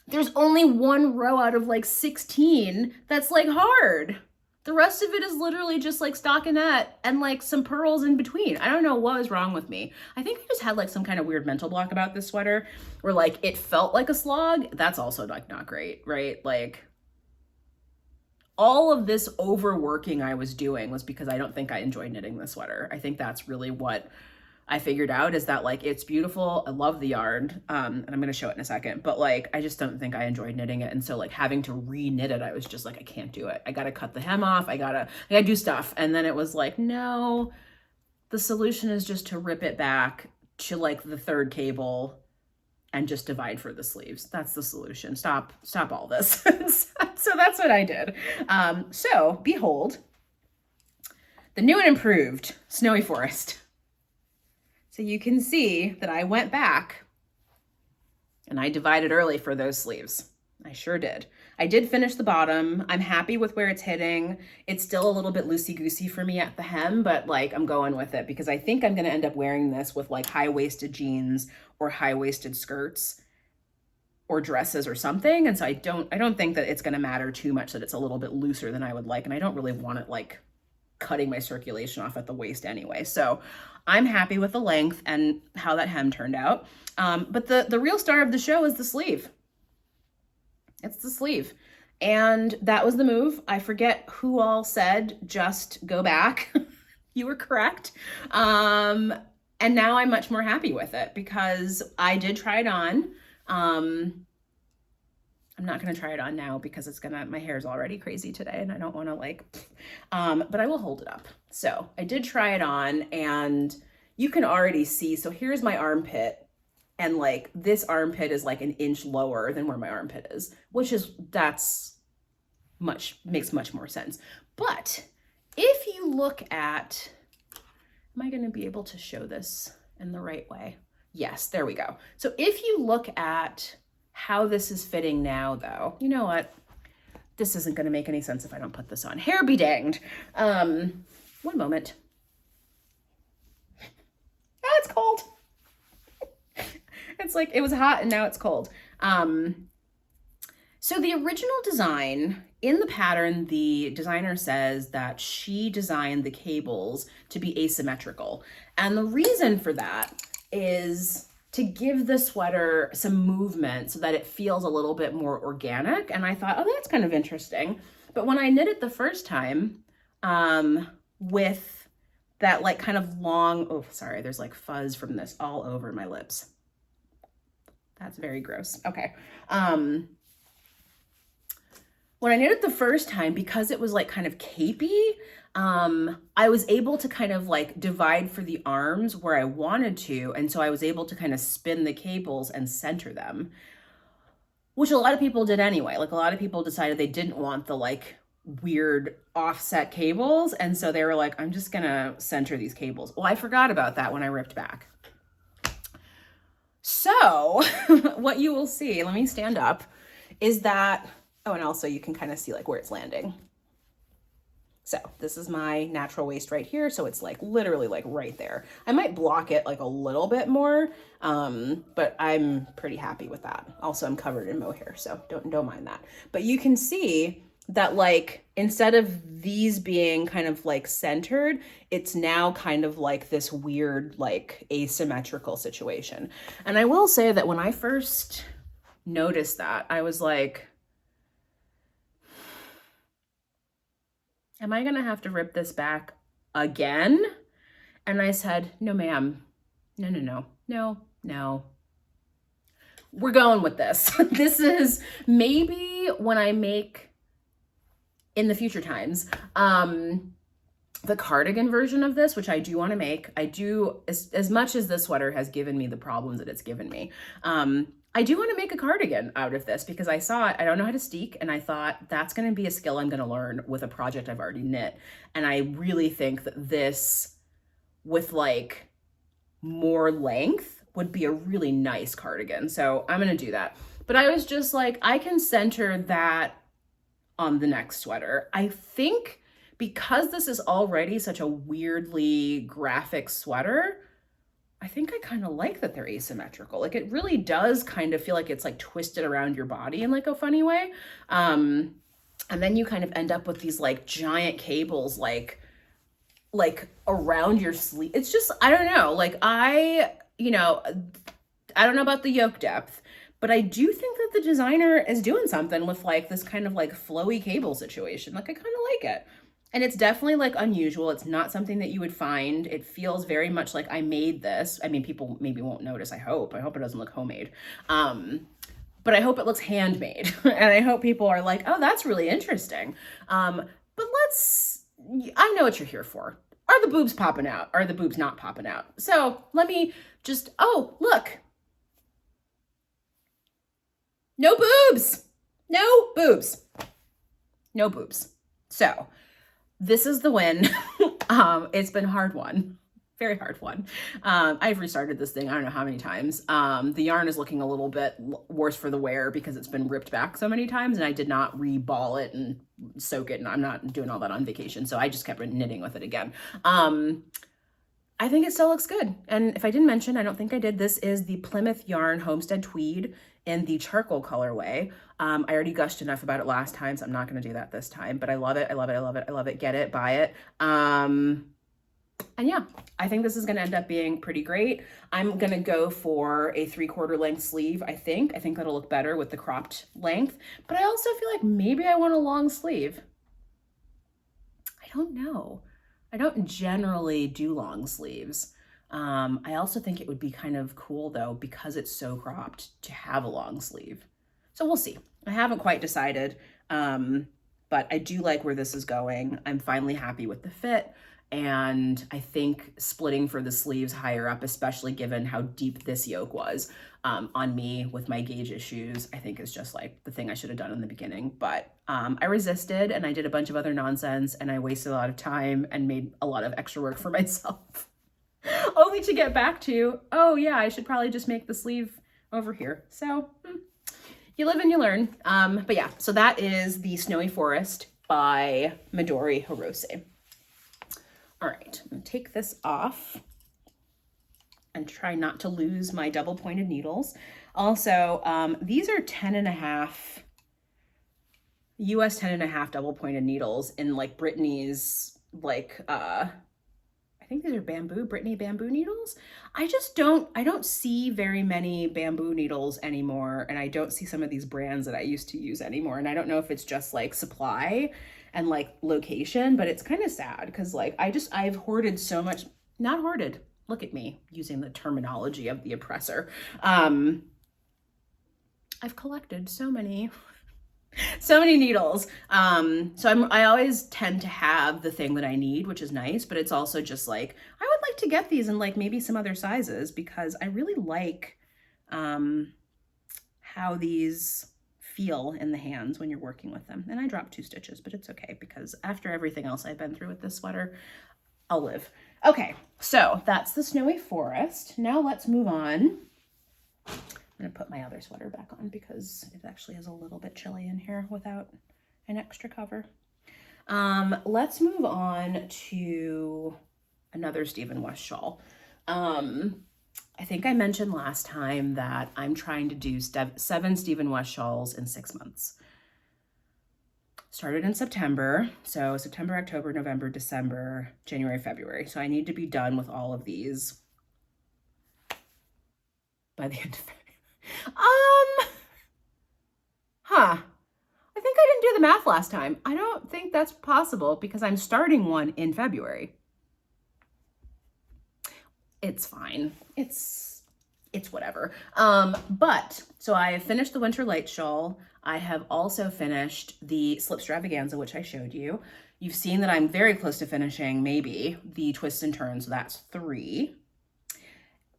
there's only one row out of like 16 that's like hard. The rest of it is literally just like stockinette and like some pearls in between. I don't know what was wrong with me. I think I just had like some kind of weird mental block about this sweater where like it felt like a slog. That's also like not great, right? Like all of this overworking I was doing was because I don't think I enjoyed knitting the sweater. I think that's really what I figured out, is that like it's beautiful. I love the yarn, and I'm gonna show it in a second, but like I just don't think I enjoyed knitting it. And so like having to re-knit it, I was just like, I can't do it. I gotta cut the hem off. I gotta do stuff. And then it was like, no, the solution is just to rip it back to like the third cable and just divide for the sleeves. That's the solution. Stop all this. So that's what I did. So behold, the new and improved Snowy Forest. So you can see that I went back and I divided early for those sleeves. I sure did. I did finish the bottom. I'm happy with where it's hitting. It's still a little bit loosey-goosey for me at the hem, but like I'm going with it because I think I'm gonna end up wearing this with like high-waisted jeans or high-waisted skirts or dresses or something. And so I don't think that it's gonna matter too much that it's a little bit looser than I would like. And I don't really want it like cutting my circulation off at the waist anyway. So I'm happy with the length and how that hem turned out. But the real star of the show is the sleeve. It's the sleeve. And that was the move. I forget who all said, just go back. You were correct. And now I'm much more happy with it because I did try it on. I'm not going to try it on now because my hair is already crazy today and I don't want to like, but I will hold it up. So I did try it on and you can already see, so here's my armpit and like this armpit is like an inch lower than where my armpit is, makes much more sense. But if you look at, am I going to be able to show this in the right way? Yes, there we go. So if you look at how this is fitting now though, you know what? This isn't gonna make any sense if I don't put this on. Hair be danged. One moment. Oh, it's cold. It's like, it was hot and now it's cold. So the original design, in the pattern, the designer says that she designed the cables to be asymmetrical. And the reason for that is to give the sweater some movement so that it feels a little bit more organic. And I thought, oh, that's kind of interesting. But when I knit it the first time, with that like kind of long, oh, sorry, there's like fuzz from this all over my lips. That's very gross. Okay. When I knit it the first time, because it was like kind of capey, I was able to kind of like divide for the arms where I wanted to. And so I was able to kind of spin the cables and center them, which a lot of people did anyway. Like a lot of people decided they didn't want the like weird offset cables. And so they were like, I'm just gonna center these cables. Well, I forgot about that when I ripped back. So what you will see, let me stand up, is that, oh, and also you can kind of see like where it's landing. So this is my natural waist right here. So it's like literally like right there. I might block it like a little bit more, but I'm pretty happy with that. Also, I'm covered in mohair, so don't mind that. But you can see that like, instead of these being kind of like centered, it's now kind of like this weird, like asymmetrical situation. And I will say that when I first noticed that, I was like, am I gonna have to rip this back again? And I said, no, ma'am. No. We're going with this. This is maybe when I make, in the future times, the cardigan version of this, which I do want to make. I do, as much as this sweater has given me the problems that it's given me, I do want to make a cardigan out of this because I saw it. I don't know how to steek, and I thought that's going to be a skill I'm going to learn with a project I've already knit. And I really think that this, with like more length, would be a really nice cardigan. So I'm going to do that. But I was just like, I can center that on the next sweater. I think because this is already such a weirdly graphic sweater, I think I kind of like that they're asymmetrical. Like it really does kind of feel like it's like twisted around your body in like a funny way. And then you kind of end up with these like giant cables, like around your sleeve. It's just, I don't know. Like I don't know about the yoke depth, but I do think that the designer is doing something with like this kind of like flowy cable situation. Like I kind of like it. And it's definitely like unusual. It's not something that you would find. It feels very much like I made this. I mean, people maybe won't notice. I hope it doesn't look homemade. But I hope it looks handmade. And I hope people are like, oh, that's really interesting. But I know what you're here for. Are the boobs popping out? Are the boobs not popping out? So let me just, oh, look. No boobs. No boobs. No boobs. So this is the win. It's been a hard one. Very hard one. I've restarted this thing I don't know how many times. The yarn is looking a little bit worse for the wear because it's been ripped back so many times, and I did not reball it and soak it, and I'm not doing all that on vacation, so I just kept knitting with it again. I think it still looks good. And if I didn't mention, I don't think I did, this is the Plymouth Yarn Homestead Tweed in the charcoal colorway. I already gushed enough about it last time, so I'm not going to do that this time, but I love it. I love it. I love it. I love it. Get it, buy it. And yeah, I think this is going to end up being pretty great. I'm going to go for a 3/4 length sleeve. I think that'll look better with the cropped length, but I also feel like maybe I want a long sleeve. I don't know. I don't generally do long sleeves. I also think it would be kind of cool though, because it's so cropped, to have a long sleeve. So we'll see. I haven't quite decided, but I do like where this is going. I'm finally happy with the fit. And I think splitting for the sleeves higher up, especially given how deep this yoke was on me with my gauge issues, I think is just like the thing I should have done in the beginning. But I resisted, and I did a bunch of other nonsense, and I wasted a lot of time and made a lot of extra work for myself. Only to get back to, oh yeah, I should probably just make the sleeve over here. So you live and you learn. But yeah, so that is the Snowy Forest by Midori Hirose. All right, I'm gonna take this off and try not to lose my double pointed needles. Also, these are 10.5 US 10.5 double pointed needles in like Brittany's, like, I think these are Brittany bamboo needles. I don't see very many bamboo needles anymore. And I don't see some of these brands that I used to use anymore. And I don't know if it's just like supply and like location, but it's kind of sad because like I've hoarded so much, not hoarded, look at me using the terminology of the oppressor. I've collected so many needles. So I always tend to have the thing that I need, which is nice, but it's also just like, I would like to get these in like maybe some other sizes because I really like how these feel in the hands when you're working with them. And I dropped 2 stitches, but it's okay because after everything else I've been through with this sweater, I'll live. Okay, so that's the Snowy Forest. Now let's move on. I'm gonna put my other sweater back on because it actually is a little bit chilly in here without an extra cover. Let's move on to another Stephen West shawl. I think I mentioned last time that I'm trying to do 7 Stephen West shawls in 6 months. Started in September. So September, October, November, December, January, February. So I need to be done with all of these by the end of February. I think I didn't do the math last time. I don't think that's possible because I'm starting one in February. It's fine. It's whatever. But so I finished the Winter Light shawl. I have also finished the Slipstravaganza, which I showed you. You've seen that I'm very close to finishing maybe the Twists and Turns. So that's 3.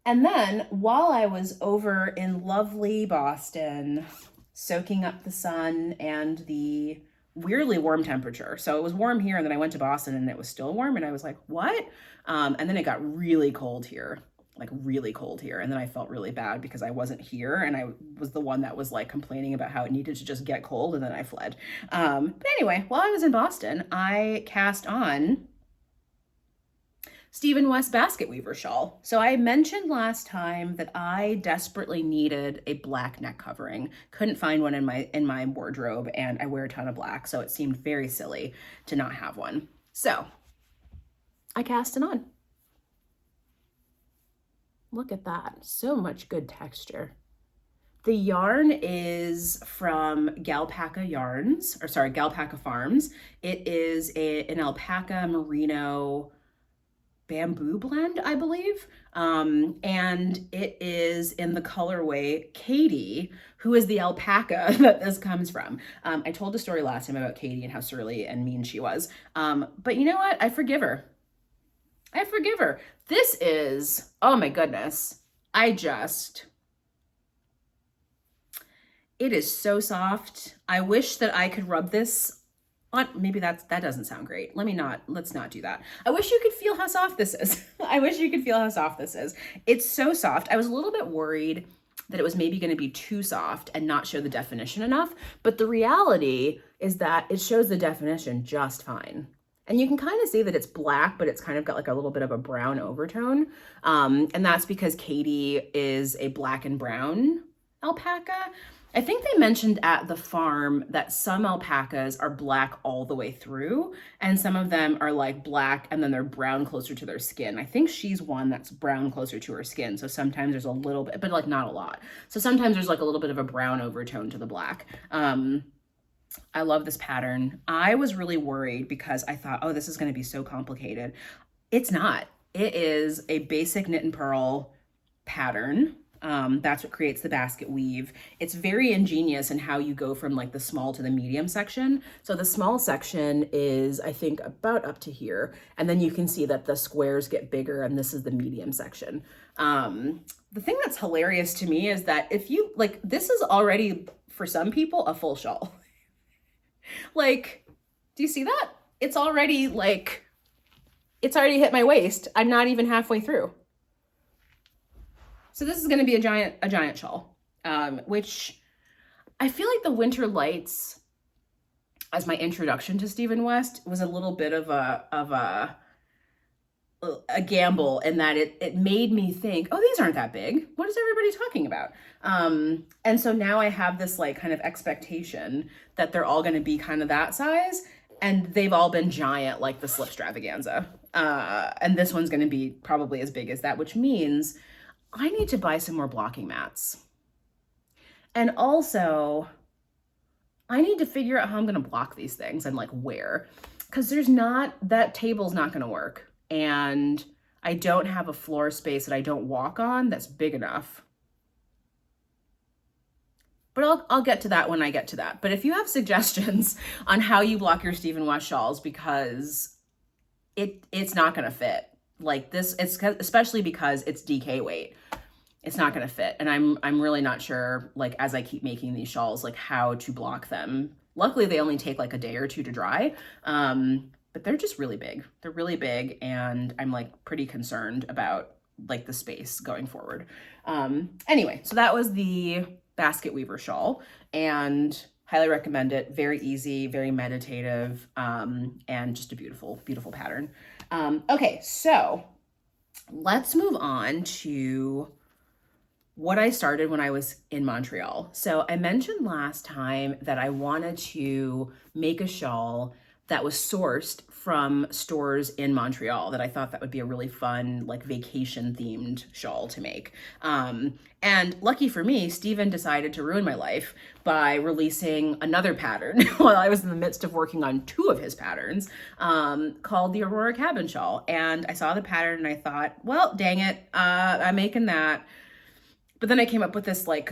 And then while I was over in lovely Boston, soaking up the sun and the weirdly warm temperature. So it was warm here, and then I went to Boston and it was still warm, and I was like, what? And then it got really cold here, like really cold here. And then I felt really bad because I wasn't here, and I was the one that was like complaining about how it needed to just get cold, and then I fled. But anyway, while I was in Boston, I cast on Stephen West Basketweaver Shawl. So I mentioned last time that I desperately needed a black neck covering. Couldn't find one in my wardrobe, and I wear a ton of black, so it seemed very silly to not have one. So I cast it on. Look at that. So much good texture. The yarn is from Galpaca Farms. It is an alpaca merino bamboo blend, I believe. And it is in the colorway Caidree, who is the alpaca that this comes from. I told a story last time about Caidree and how surly and mean she was. But you know what? I forgive her. This is, oh my goodness. It is so soft. I wish that I could rub this on. Maybe that doesn't sound great. Let's not do that. I wish you could feel how soft this is. It's so soft. I was a little bit worried that it was maybe going to be too soft and not show the definition enough. But the reality is that it shows the definition just fine. And you can kind of see that it's black, but it's kind of got like a little bit of a brown overtone. And that's because Caidree is a black and brown alpaca. I think they mentioned at the farm that some alpacas are black all the way through, and some of them are like black and then they're brown closer to their skin. I think she's one that's brown closer to her skin. So sometimes there's a little bit, but like not a lot. So sometimes there's like a little bit of a brown overtone to the black. I love this pattern. I was really worried because I thought, oh, this is going to be so complicated. It's not. It is a basic knit and purl pattern. That's what creates the basket weave. It's very ingenious in how you go from like the small to the medium section. So the small section is, I think, about up to here. And then you can see that the squares get bigger, and this is the medium section. The thing that's hilarious to me is that if you like, this is already for some people a full shawl. Like, do you see that? It's already hit my waist. I'm not even halfway through. So this is going to be a giant shawl, which I feel like the Winter Lights, as my introduction to Stephen West, was a little bit of a gamble in that it made me think, oh, these aren't that big. What is everybody talking about? And so now I have this like kind of expectation that they're all going to be kind of that size, and they've all been giant like the Slipstravaganza. And this one's going to be probably as big as that, which means I need to buy some more blocking mats. And also, I need to figure out how I'm going to block these things and like where, because that table's not going to work. And I don't have a floor space that I don't walk on that's big enough. But I'll get to that when I get to that. But if you have suggestions on how you block your Stephen West shawls, because it's not going to fit. Like this, it's especially because it's DK weight. It's not going to fit. And I'm really not sure, like, as I keep making these shawls, like how to block them. Luckily, they only take like a day or two to dry. But they're just really big. They're really big. And I'm like pretty concerned about like the space going forward. Anyway, so that was the Basketweaver Shawl, and highly recommend it. Very easy, very meditative, and just a beautiful, beautiful pattern. Okay, so let's move on to what I started when I was in Montreal. So I mentioned last time that I wanted to make a shawl that was sourced from stores in Montreal, that I thought that would be a really fun, like vacation themed shawl to make. And lucky for me, Stephen decided to ruin my life by releasing another pattern while I was in the midst of working on two of his patterns, called the Aurora cabin shawl. And I saw the pattern and I thought, well, dang it, I'm making that. But then I came up with this like,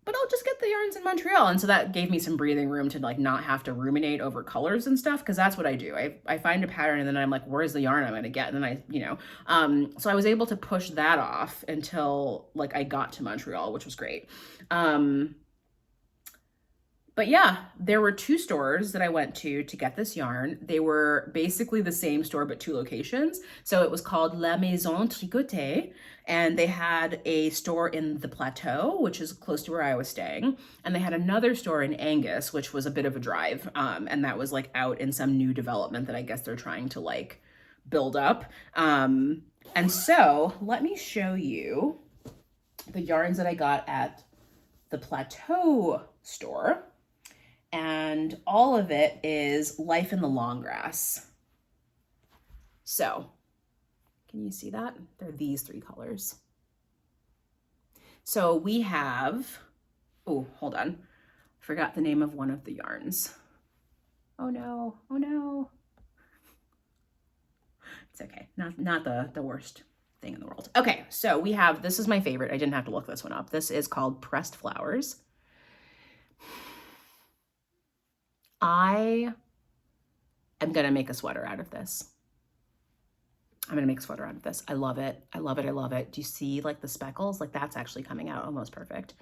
but I'll just get the yarns in Montreal. And so that gave me some breathing room to like not have to ruminate over colors and stuff. Cause that's what I do. I find a pattern and then I'm like, where's the yarn I'm going to get? And then so I was able to push that off until like I got to Montreal, which was great. But yeah, there were two stores that I went to get this yarn. They were basically the same store, but two locations. So it was called La Maison Tricotée, and they had a store in the Plateau, which is close to where I was staying. And they had another store in Angus, which was a bit of a drive. And that was like out in some new development that I guess they're trying to like buildup. And so let me show you the yarns that I got at the Plateau store. And all of it is Life in the Long Grass. So, can you see that? They're these 3 colors. So we have, oh, hold on. Forgot the name of one of the yarns. Oh no, oh no. It's okay, not the worst thing in the world. Okay, so we have, this is my favorite. I didn't have to look this one up. This is called Pressed Flowers. I am gonna make a sweater out of this. I'm gonna make a sweater out of this. I love it. I love it. I love it. Do you see like the speckles? Like that's actually coming out almost perfect.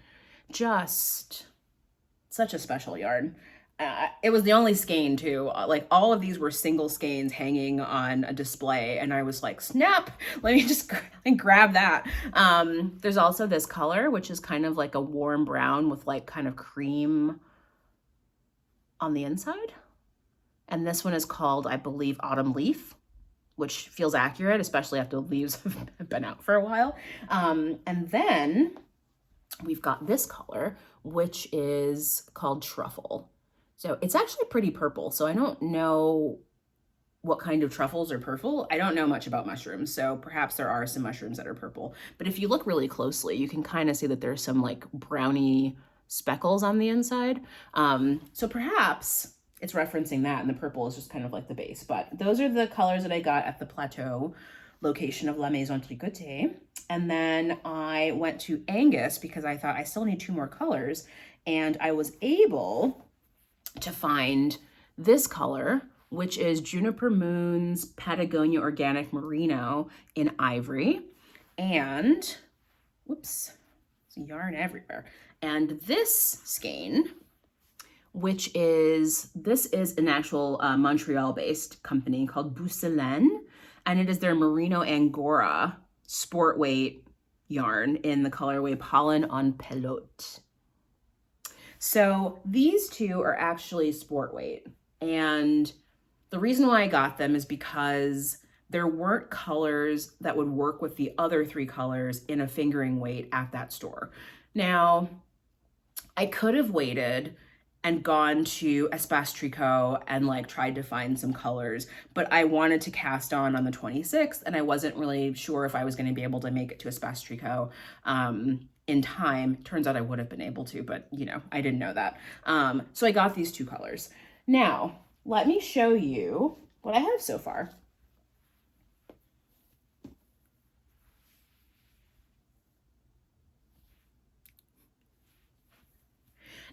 Just such a special yarn. It was the only skein too. Like all of these were single skeins hanging on a display, and I was like, snap, let me just grab that. There's also this color, which is kind of like a warm brown with like kind of cream on the inside. And this one is called, I believe, Autumn Leaf, which feels accurate, especially after the leaves have been out for a while. And then we've got this color, which is called Truffle. So it's actually pretty purple. So I don't know what kind of truffles are purple. I don't know much about mushrooms, so perhaps there are some mushrooms that are purple. But if you look really closely, you can kind of see that there's some like browny speckles on the inside. So perhaps it's referencing that, and the purple is just kind of like the base. But those are the colors that I got at the Plateau location of La Maison Tricotée. And then I went to Angus because I thought I still need 2 more colors. And I was able to find this color, which is Juniper Moon's Patagonia Organic Merino in Ivory. And, whoops, there's yarn everywhere. And this skein, which is, this is an actual Montreal-based company called Bousselin, and it is their Merino Angora sport weight yarn in the colorway Pollen en Pelote. So these 2 are actually sport weight, and the reason why I got them is because there weren't colors that would work with the other 3 colors in a fingering weight at that store. Now, I could have waited and gone to Espace Tricot and like tried to find some colors, but I wanted to cast on the 26th, and I wasn't really sure if I was going to be able to make it to Espace Tricot in time. Turns out I would have been able to, but you know, I didn't know that. So I got these 2 colors. Now, let me show you what I have so far.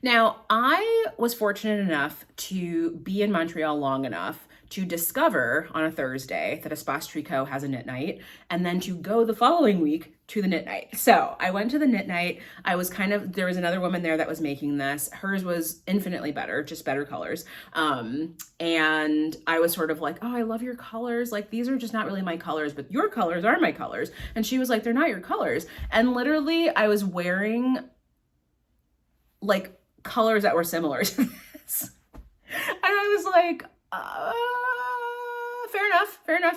Now, I was fortunate enough to be in Montreal long enough to discover on a Thursday that Espace Tricot has a knit night, and then to go the following week to the knit night. So I went to the knit night. I was there was another woman there that was making this. Hers was infinitely better, just better colors. And I was sort of like, oh, I love your colors. Like, these are just not really my colors, but your colors are my colors. And she was like, they're not your colors. And literally I was wearing like colors that were similar to this. And I was like,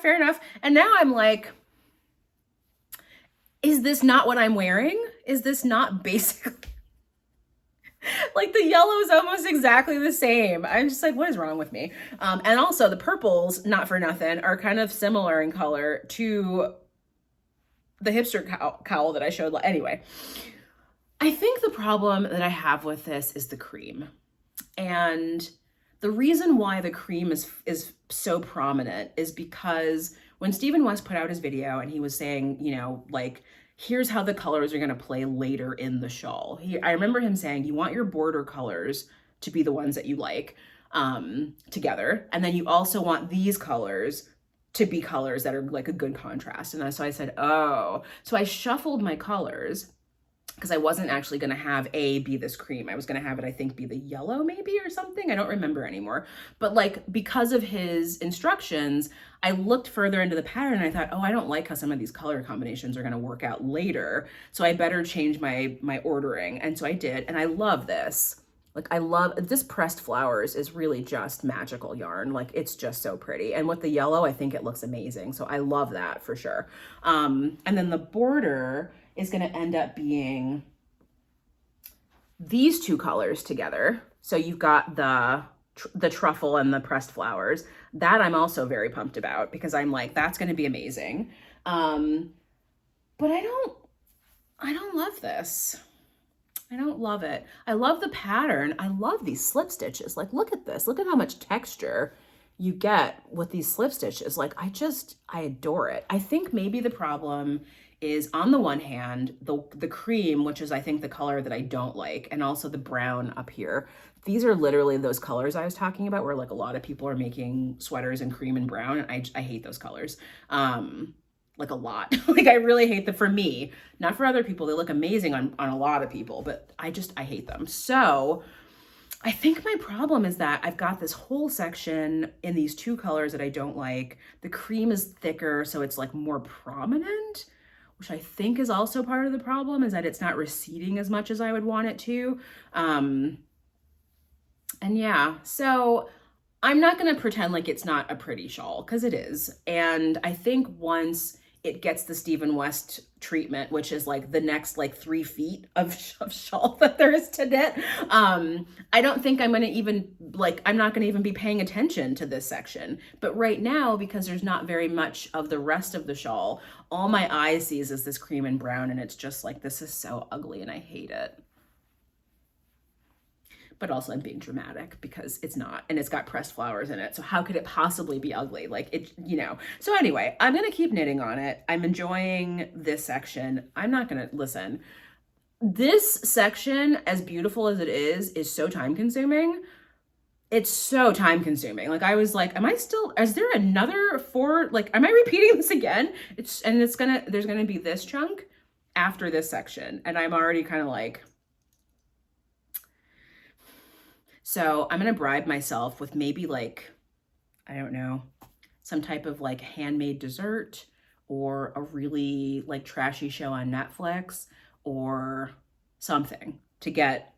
fair enough. And now I'm like, is this not what I'm wearing? Is this not basically like the yellow is almost exactly the same? I'm just like, what is wrong with me? And also the purples, not for nothing, are kind of similar in color to the hipster cowl that I showed. Anyway, I think the problem that I have with this is the cream. And the reason why the cream is so prominent is because when Stephen West put out his video and he was saying, you know, like, here's how the colors are going to play later in the shawl. I remember him saying, you want your border colors to be the ones that you like together. And then you also want these colors to be colors that are like a good contrast. And so I said, oh, so I shuffled my colors, because I wasn't actually going to have A be this cream. I was going to have it, I think, be the yellow maybe or something. I don't remember anymore. But like, because of his instructions, I looked further into the pattern and I thought, oh, I don't like how some of these color combinations are going to work out later. So I better change my ordering. And so I did. And I love this. Like I love this pressed flowers is really just magical yarn. Like it's just so pretty. And with the yellow, I think it looks amazing. So I love that for sure. And then the border is going to end up being these two colors together. So you've got the truffle and the pressed flowers. That I'm also very pumped about because I'm like, that's going to be amazing. But I don't love this. I don't love it. I love the pattern. I love these slip stitches. Like, look at this. Look at how much texture you get with these slip stitches. Like, I adore it. I think maybe the problem is on the one hand, the cream, which is I think the color that I don't like, and also the brown up here. These are literally those colors I was talking about where like a lot of people are making sweaters in cream and brown. And I hate those colors. Like a lot. Like I really hate them for me, not for other people. They look amazing on a lot of people, but I hate them. So I think my problem is that I've got this whole section in these two colors that I don't like. The cream is thicker, so it's like more prominent, which I think is also part of the problem, is that it's not receding as much as I would want it to. And yeah, so I'm not going to pretend like it's not a pretty shawl because it is. And I think once it gets the Stephen West treatment, which is like the next like 3 feet of shawl that there is to knit, I don't think I'm going to even I'm not going to even be paying attention to this section. But right now, because there's not very much of the rest of the shawl, all my eye sees is this cream and brown, and it's just like, this is so ugly and I hate it. But also I'm being dramatic because it's not, and it's got pressed flowers in it. So how could it possibly be ugly? Like it, you know. So anyway, I'm going to keep knitting on it. I'm enjoying this section. I'm not going to listen. This section, as beautiful as it is so time consuming. It's so time consuming. Like I was like, is there another 4? Like, am I repeating this again? There's going to be this chunk after this section. And I'm already kind of like, so I'm going to bribe myself with maybe like, I don't know, some type of like handmade dessert or a really like trashy show on Netflix or something to get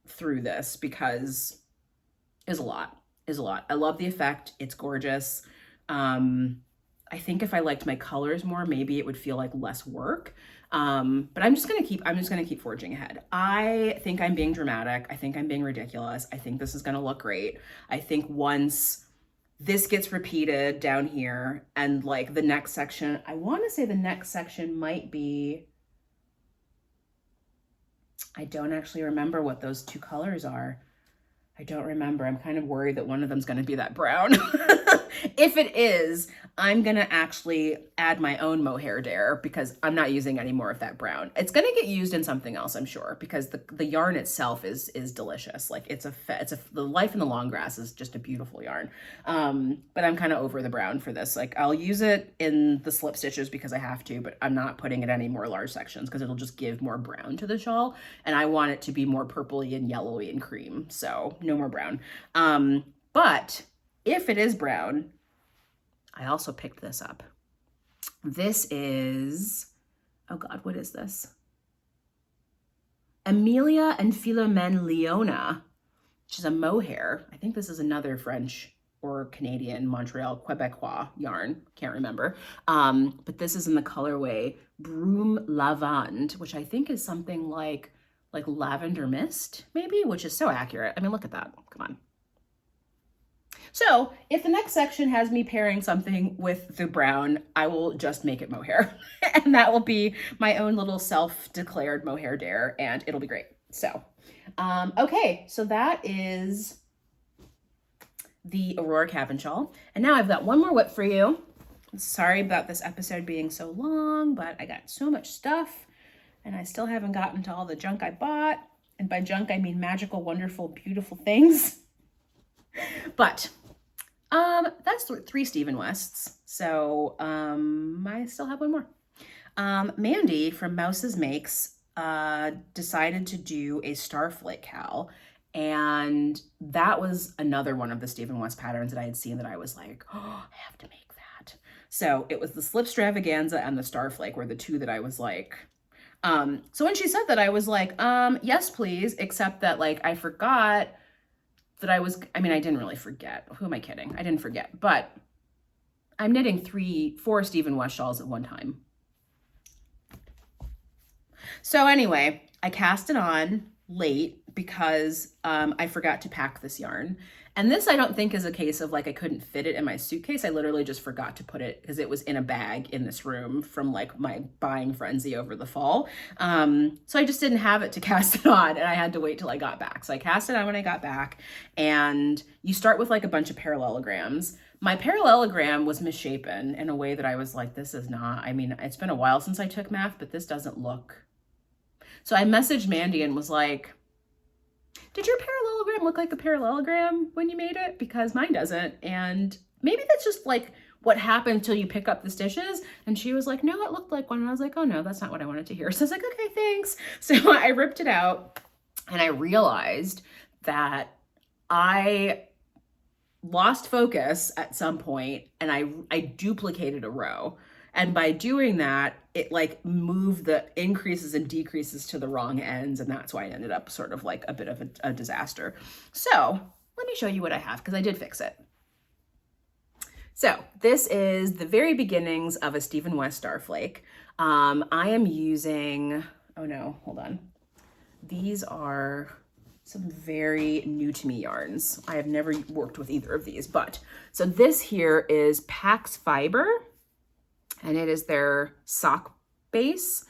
through this because it's a lot. I love the effect. It's gorgeous. I think if I liked my colors more, maybe it would feel like less work. But I'm just going to keep forging ahead. I think I'm being dramatic. I think I'm being ridiculous. I think this is going to look great. I think once this gets repeated down here and like the next section, I want to say the next section might be, I don't actually remember what those two colors are. I don't remember. I'm kind of worried that one of them's going to be that brown. If it is, I'm going to actually add my own mohair there because I'm not using any more of that brown. It's going to get used in something else, I'm sure, because the yarn itself is delicious. Like the Life in the Long Grass is just a beautiful yarn. But I'm kind of over the brown for this. Like I'll use it in the slip stitches because I have to, but I'm not putting it any more large sections because it'll just give more brown to the shawl. And I want it to be more purpley and yellowy and cream. So no more brown. But if it is brown, I also picked this up. This is, oh God, what is this? Amelia and Philomene Leona, which is a mohair. I think this is another French or Canadian, Montreal, Quebecois yarn. Can't remember. But this is in the colorway Brume Lavande, which I think is something like lavender mist, maybe, which is so accurate. I mean, look at that. Come on. So if the next section has me pairing something with the brown, I will just make it mohair. And that will be my own little self-declared mohair dare, and it'll be great. So, okay, so that is the Aurora Cabin Shawl. And now I've got one more whip for you. Sorry about this episode being so long, but I got so much stuff, and I still haven't gotten to all the junk I bought. And by junk, I mean magical, wonderful, beautiful things. But that's 3 Stephen Wests. So I still have one more. Mandy from Mouse's Makes decided to do a Starflake cowl. And that was another one of the Stephen West patterns that I had seen that I was like, oh, I have to make that. So it was the Slipstravaganza and the Starflake were the two that I was like, So when she said that, I was like, yes, please, except that like I forgot that I didn't really forget. Who am I kidding? I didn't forget, but I'm knitting 4 Stephen West shawls at one time. So anyway, I cast it on late because I forgot to pack this yarn. And this I don't think is a case of like I couldn't fit it in my suitcase. I literally just forgot to put it because it was in a bag in this room from like my buying frenzy over the fall. So I just didn't have it to cast it on, and I had to wait till I got back. So I cast it on when I got back, and you start with like a bunch of parallelograms. My parallelogram was misshapen in a way that I was like, this is not, it's been a while since I took math, but this doesn't look. So I messaged Mandy and was like, did your parallelogram look like a parallelogram when you made it? Because mine doesn't. And maybe that's just like what happened until you pick up the stitches. And she was like, no, it looked like one. And I was like, oh no, that's not what I wanted to hear. So I was like, okay, thanks. So I ripped it out and I realized that I lost focus at some point and I duplicated a row. And by doing that, it like moved the increases and decreases to the wrong ends. And that's why it ended up sort of like a bit of a disaster. So let me show you what I have, because I did fix it. So this is the very beginnings of a Stephen West Starflake. I am using, oh no, hold on. These are some very new to me yarns. I have never worked with either of these, but so this here is Pax Fiber, and it is their sock base.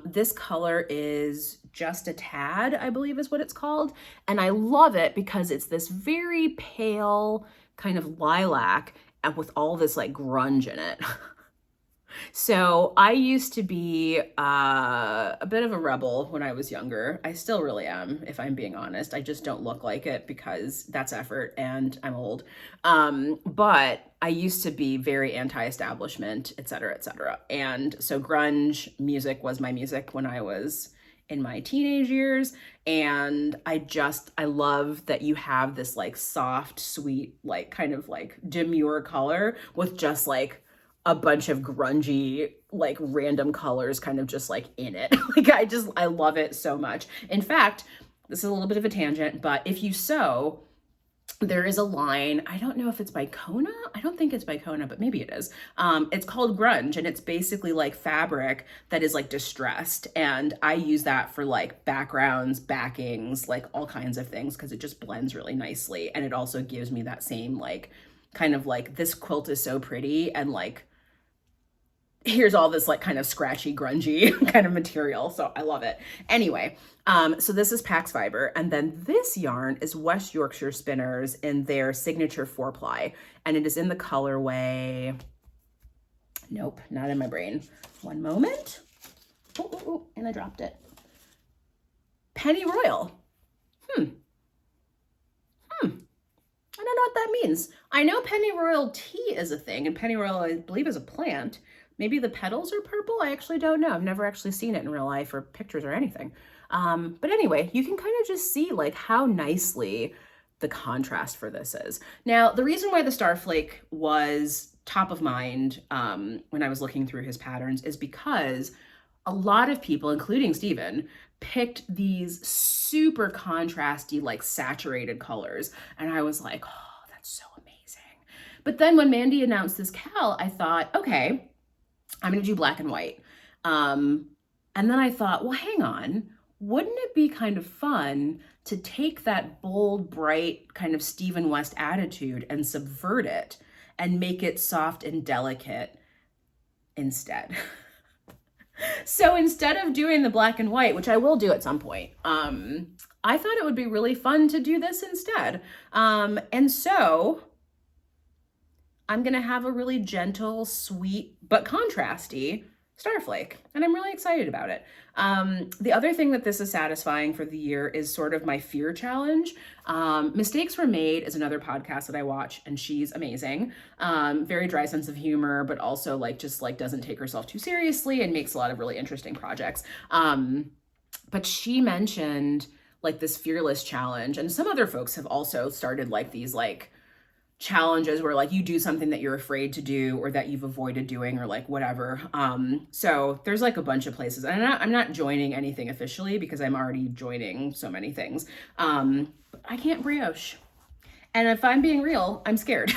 This color is Just a Tad, I believe is what it's called. And I love it because it's this very pale kind of lilac and with all this like grunge in it. So I used to be a bit of a rebel when I was younger. I still really am, if I'm being honest. I just don't look like it because that's effort and I'm old. But I used to be very anti-establishment, et cetera, et cetera. And so grunge music was my music when I was in my teenage years. And I love that you have this like soft, sweet, like kind of like demure color with just like a bunch of grungy, like random colors kind of just like in it. Like I love it so much. In fact, this is a little bit of a tangent, but if you sew, there is a line, I don't know if it's by Kona. I don't think it's by Kona, but maybe it is. It's called grunge, and it's basically like fabric that is like distressed. And I use that for like backgrounds, backings, like all kinds of things, because it just blends really nicely. And it also gives me that same like, kind of like, this quilt is so pretty, and like, here's all this like kind of scratchy, grungy kind of material. So I love it. Anyway, so this is Pax Fiber. And then this yarn is West Yorkshire Spinners in their signature 4-ply. And it is in the colorway, nope, not in my brain. One moment. Oh, and I dropped it. Penny Royal. I don't know what that means. I know Penny Royal tea is a thing, and Penny Royal, I believe, is a plant. Maybe the petals are purple. I actually don't know. I've never actually seen it in real life or pictures or anything. But anyway, you can kind of just see like how nicely the contrast for this is. Now, the reason why the Starflake was top of mind when I was looking through his patterns is because a lot of people, including Stephen, picked these super contrasty, like saturated colors. And I was like, oh, that's so amazing. But then when Mandy announced this cal, I thought, okay, I'm going to do black and white. And then I thought, well, hang on. Wouldn't it be kind of fun to take that bold, bright kind of Stephen West attitude and subvert it and make it soft and delicate instead? So instead of doing the black and white, which I will do at some point, I thought it would be really fun to do this instead. And so I'm going to have a really gentle, sweet, but contrasty Starflake, and I'm really excited about it. The other thing that this is satisfying for the year is sort of my fear challenge. Mistakes Were Made is another podcast that I watch, and she's amazing. Very dry sense of humor, but also like just like doesn't take herself too seriously and makes a lot of really interesting projects. But she mentioned like this fearless challenge, and some other folks have also started like these like challenges where like you do something that you're afraid to do or that you've avoided doing or like whatever. So there's like a bunch of places, and I'm not joining anything officially because I'm already joining so many things. But I can't brioche. And if I'm being real, I'm scared.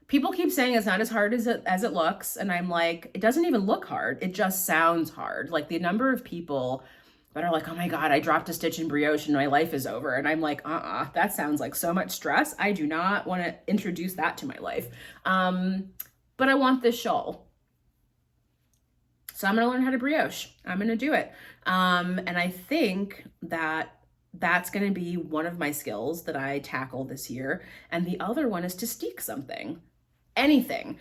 People keep saying it's not as hard as it looks. And I'm like, it doesn't even look hard. It just sounds hard. Like the number of people that are like, oh my God, I dropped a stitch in brioche and my life is over. And I'm like, that sounds like so much stress. I do not want to introduce that to my life. But I want this shawl. So I'm going to learn how to brioche. I'm going to do it. And I think that that's going to be one of my skills that I tackle this year. And the other one is to steek something. Anything.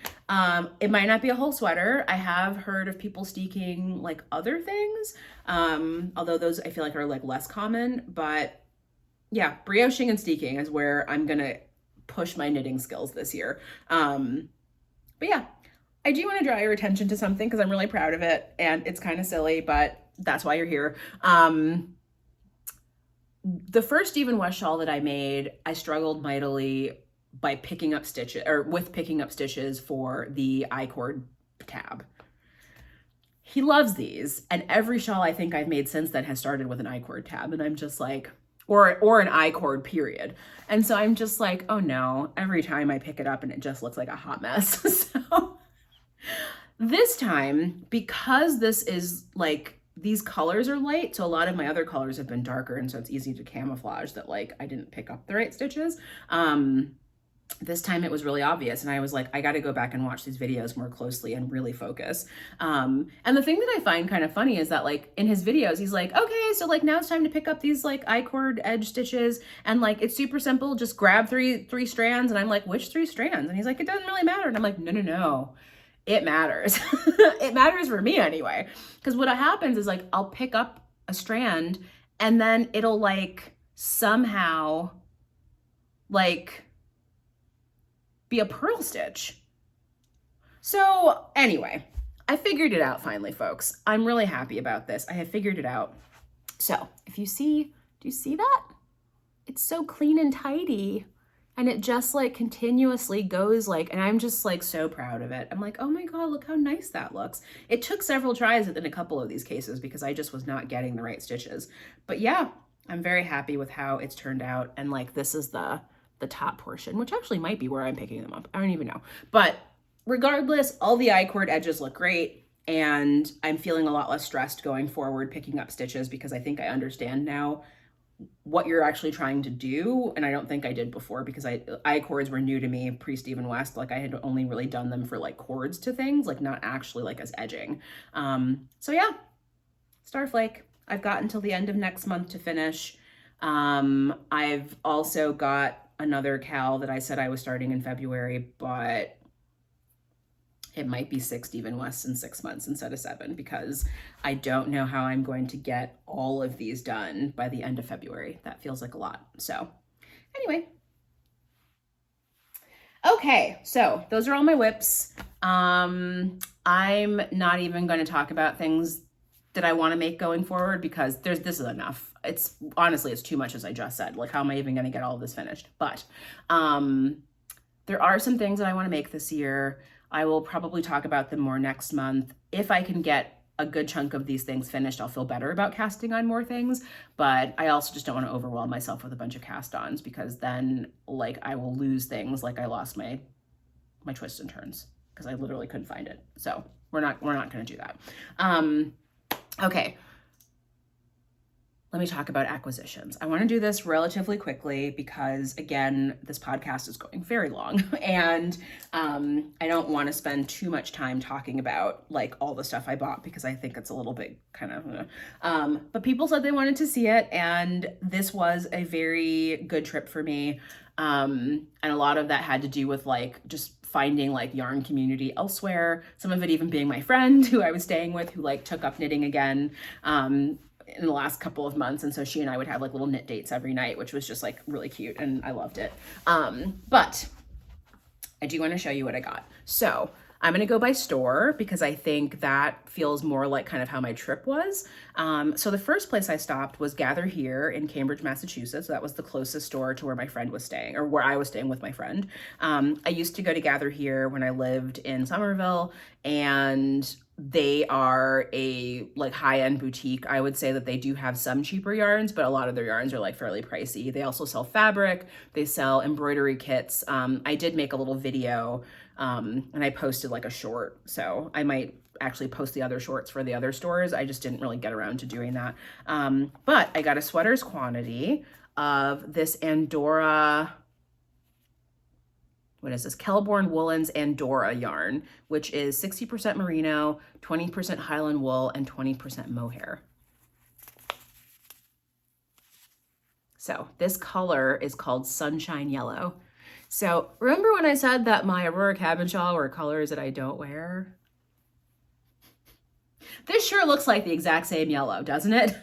It might not be a whole sweater. I have heard of people steeking like other things, although those I feel like are like less common. But yeah, brioching and steeking is where I'm gonna push my knitting skills this year. But yeah, I do want to draw your attention to something because I'm really proud of it, and it's kind of silly, but that's why you're here. The first Stephen West shawl that I made, I struggled mightily by picking up stitches for the I-cord tab. He loves these, and every shawl I think I've made since then has started with an I-cord tab, and I'm just like, or an I-cord period. And so I'm just like, oh no, every time I pick it up and it just looks like a hot mess. So this time, because this is like, these colors are light, so a lot of my other colors have been darker, and so it's easy to camouflage that like I didn't pick up the right stitches. This time it was really obvious, and I was like, I got to go back and watch these videos more closely and really focus. And the thing that I find kind of funny is that like in his videos, he's like, okay, so like now it's time to pick up these like I-cord edge stitches, and like it's super simple, just grab three strands. And I'm like, which 3 strands? And he's like, it doesn't really matter. And I'm like, no. It matters. It matters for me anyway. Because what happens is like, I'll pick up a strand and then it'll like somehow like be a purl stitch. So anyway, I figured it out finally, folks. I'm really happy about this. I have figured it out. So if you see, do you see that? It's so clean and tidy. And it just like continuously goes like, and I'm just like so proud of it. I'm like, oh my God, look how nice that looks. It took several tries in a couple of these cases because I just was not getting the right stitches. But yeah, I'm very happy with how it's turned out. And like, this is the top portion, which actually might be where I'm picking them up. I don't even know. But regardless, all the I-cord edges look great. And I'm feeling a lot less stressed going forward, picking up stitches, because I think I understand now what you're actually trying to do. And I don't think I did before, because I-cords were new to me pre-Stephen West. Like I had only really done them for like cords to things, like not actually like as edging. So yeah, Starflake. I've got until the end of next month to finish. I've also got another cal that I said I was starting in February, but it might be 6 Stephen West in 6 months instead of 7, because I don't know how I'm going to get all of these done by the end of February. That feels like a lot. So anyway. Okay, so those are all my whips. I'm not even going to talk about things that I want to make going forward, because this is enough. It's honestly, it's too much, as I just said. Like, how am I even going to get all of this finished? But there are some things that I want to make this year. I will probably talk about them more next month. If I can get a good chunk of these things finished, I'll feel better about casting on more things. But I also just don't want to overwhelm myself with a bunch of cast-ons, because then like I will lose things. Like I lost my twists and turns because I literally couldn't find it. So we're not going to do that. Okay. Let me talk about acquisitions. I want to do this relatively quickly because, again, this podcast is going very long, and I don't want to spend too much time talking about like all the stuff I bought, because I think it's a little bit kind of, but people said they wanted to see it, and this was a very good trip for me. And a lot of that had to do with like just finding like yarn community elsewhere. Some of it even being my friend who I was staying with, who like took up knitting again. In the last couple of months. And so she and I would have like little knit dates every night, which was just like really cute, and I loved it. But I do want to show you what I got. So I'm gonna go by store because I think that feels more like kind of how my trip was. So the first place I stopped was Gather Here in Cambridge, Massachusetts. That was the closest store to where my friend was staying, or where I was staying with my friend. I used to go to Gather Here when I lived in Somerville, and they are a like high-end boutique. I would say that they do have some cheaper yarns, but a lot of their yarns are like fairly pricey. They also sell fabric, they sell embroidery kits. I did make a little video, and I posted like a short, so I might actually post the other shorts for the other stores. I just didn't really get around to doing that. But I got a sweater's quantity of this Andorra, what is this? Kelborn Woolens Andorra yarn, which is 60% merino, 20% Highland wool, and 20% mohair. So this color is called Sunshine Yellow. So remember when I said that my Aurora cabin shawl were colors that I don't wear? This sure looks like the exact same yellow, doesn't it?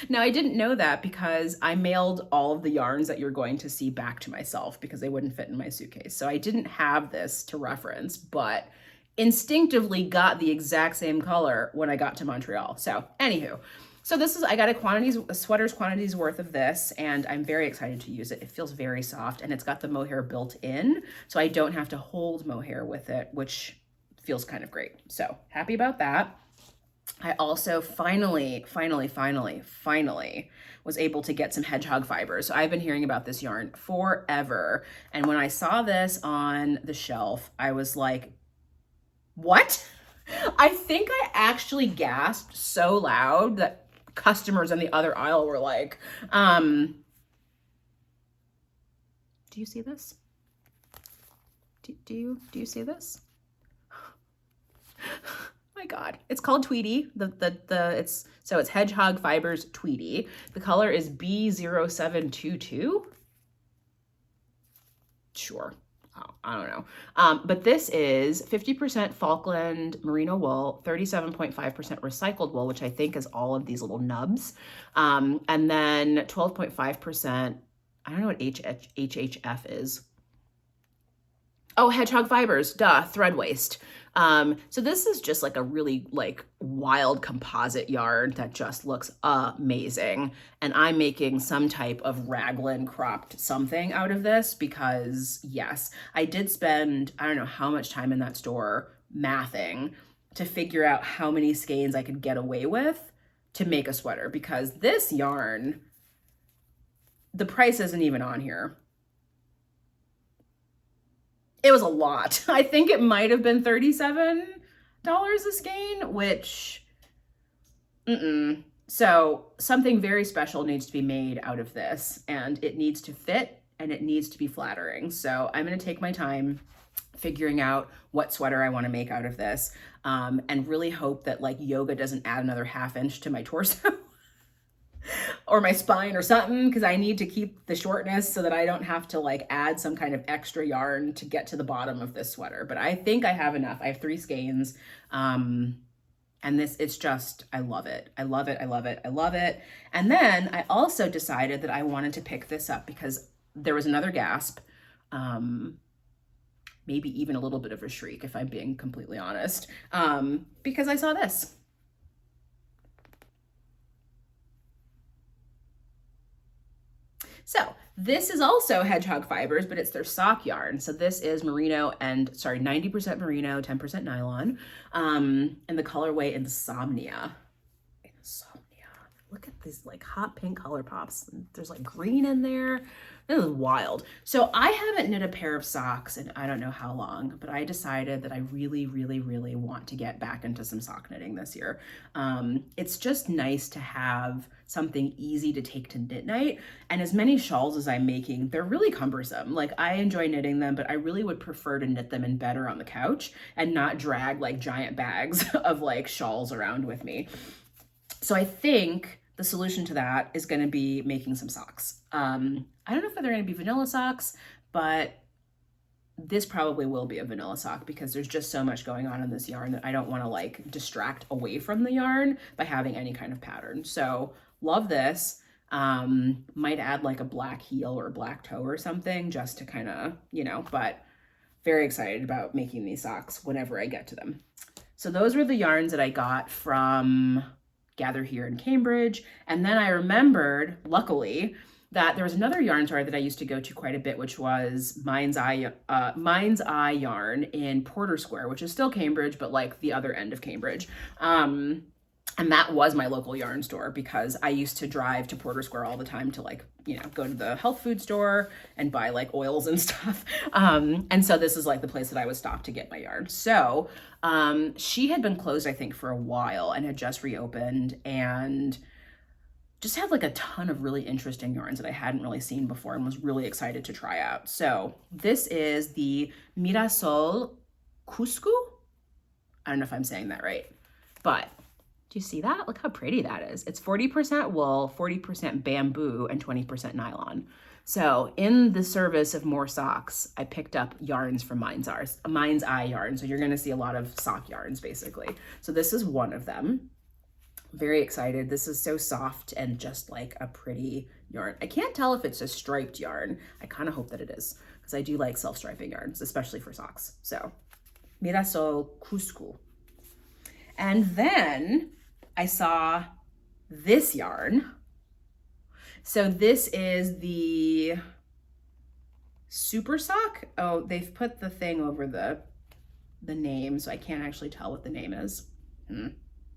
Now, I didn't know that because I mailed all of the yarns that you're going to see back to myself because they wouldn't fit in my suitcase. So I didn't have this to reference, but instinctively got the exact same color when I got to Montreal. So anywho, so this is, I got a sweater's quantities worth of this, and I'm very excited to use it. It feels very soft, and it's got the mohair built in, so I don't have to hold mohair with it, which feels kind of great. So happy about that. I also finally was able to get some hedgehog fibers. So I've been hearing about this yarn forever. And when I saw this on the shelf, I was like, what? I think I actually gasped so loud that customers on the other aisle were like, do you see this? Do you see this? My God, it's called Tweety. It's Hedgehog Fibers Tweety. The color is B0722. Sure. Oh, I don't know. But this is 50% Falkland merino wool, 37.5% recycled wool, which I think is all of these little nubs. And then 12.5%, I don't know what HHF is. Oh, hedgehog fibers, duh, thread waste. So this is just like a really like wild composite yarn that just looks amazing. And I'm making some type of raglan cropped something out of this because yes, I did spend, I don't know how much time in that store mathing to figure out how many skeins I could get away with to make a sweater, because this yarn, the price isn't even on here. It was a lot. I think it might have been $37 a skein, which, So something very special needs to be made out of this, and it needs to fit and it needs to be flattering. So I'm going to take my time figuring out what sweater I want to make out of this, and really hope that like yoga doesn't add another ½ inch to my torso. Or my spine or something, because I need to keep the shortness so that I don't have to like add some kind of extra yarn to get to the bottom of this sweater. But I think I have enough. I have 3 skeins. And this, it's just, I love it. I love it. I love it. I love it. And then I also decided that I wanted to pick this up because there was another gasp, maybe even a little bit of a shriek, if I'm being completely honest, because I saw this. So this is also hedgehog fibers, but it's their sock yarn. So this is merino and 90% merino, 10% nylon, and the colorway Insomnia. Look at these like hot pink color pops. There's like green in there. This is wild. So I haven't knit a pair of socks in I don't know how long, but I decided that I really, really, really want to get back into some sock knitting this year. It's just nice to have something easy to take to knit night. And as many shawls as I'm making, they're really cumbersome. Like I enjoy knitting them, but I really would prefer to knit them in bed or on the couch and not drag like giant bags of like shawls around with me. So I think the solution to that is going to be making some socks. I don't know if they're going to be vanilla socks, but this probably will be a vanilla sock because there's just so much going on in this yarn that I don't want to like distract away from the yarn by having any kind of pattern. So love this. Might add like a black heel or a black toe or something just to kind of, but very excited about making these socks whenever I get to them. So those were the yarns that I got from Gather here in Cambridge. And then I remembered, luckily, that there was another yarn store that I used to go to quite a bit, which was Mind's Eye Yarn in Porter Square, which is still Cambridge, but like the other end of Cambridge. And that was my local yarn store because I used to drive to Porter Square all the time to like, you know, go to the health food store and buy like oils and stuff. And so this is like the place that I would stop to get my yarn. So she had been closed, I think, for a while and had just reopened and just had like a ton of really interesting yarns that I hadn't really seen before and was really excited to try out. So this is the Mirasol Cusco. I don't know if I'm saying that right, but do you see that? Look how pretty that is. It's 40% wool, 40% bamboo, and 20% nylon. So in the service of more socks, I picked up yarns from Mind's Eye yarn. So you're gonna see a lot of sock yarns basically. So this is one of them. Very excited. This is so soft and just like a pretty yarn. I can't tell if it's a striped yarn. I kind of hope that it is because I do like self-striping yarns, especially for socks. So Mirasol Cusco. And then I saw this yarn. So this is the Super Sock. Oh, they've put the thing over the name, so I can't actually tell what the name is.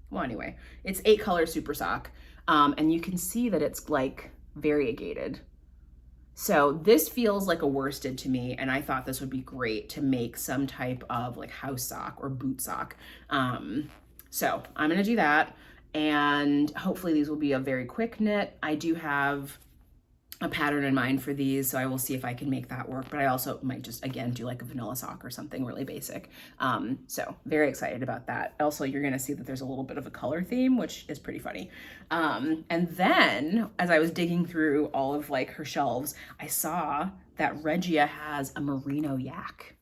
Well, anyway, it's 8-color Super Sock. And you can see that it's like variegated. So this feels like a worsted to me, and I thought this would be great to make some type of like house sock or boot sock. So I'm gonna do that, and hopefully these will be a very quick knit. I do have a pattern in mind for these, so I will see if I can make that work, but I also might just, again, do like a vanilla sock or something really basic. So very excited about that. Also, you're gonna see that there's a little bit of a color theme, which is pretty funny. And then as I was digging through all of like her shelves, I saw that Regia has a merino yak.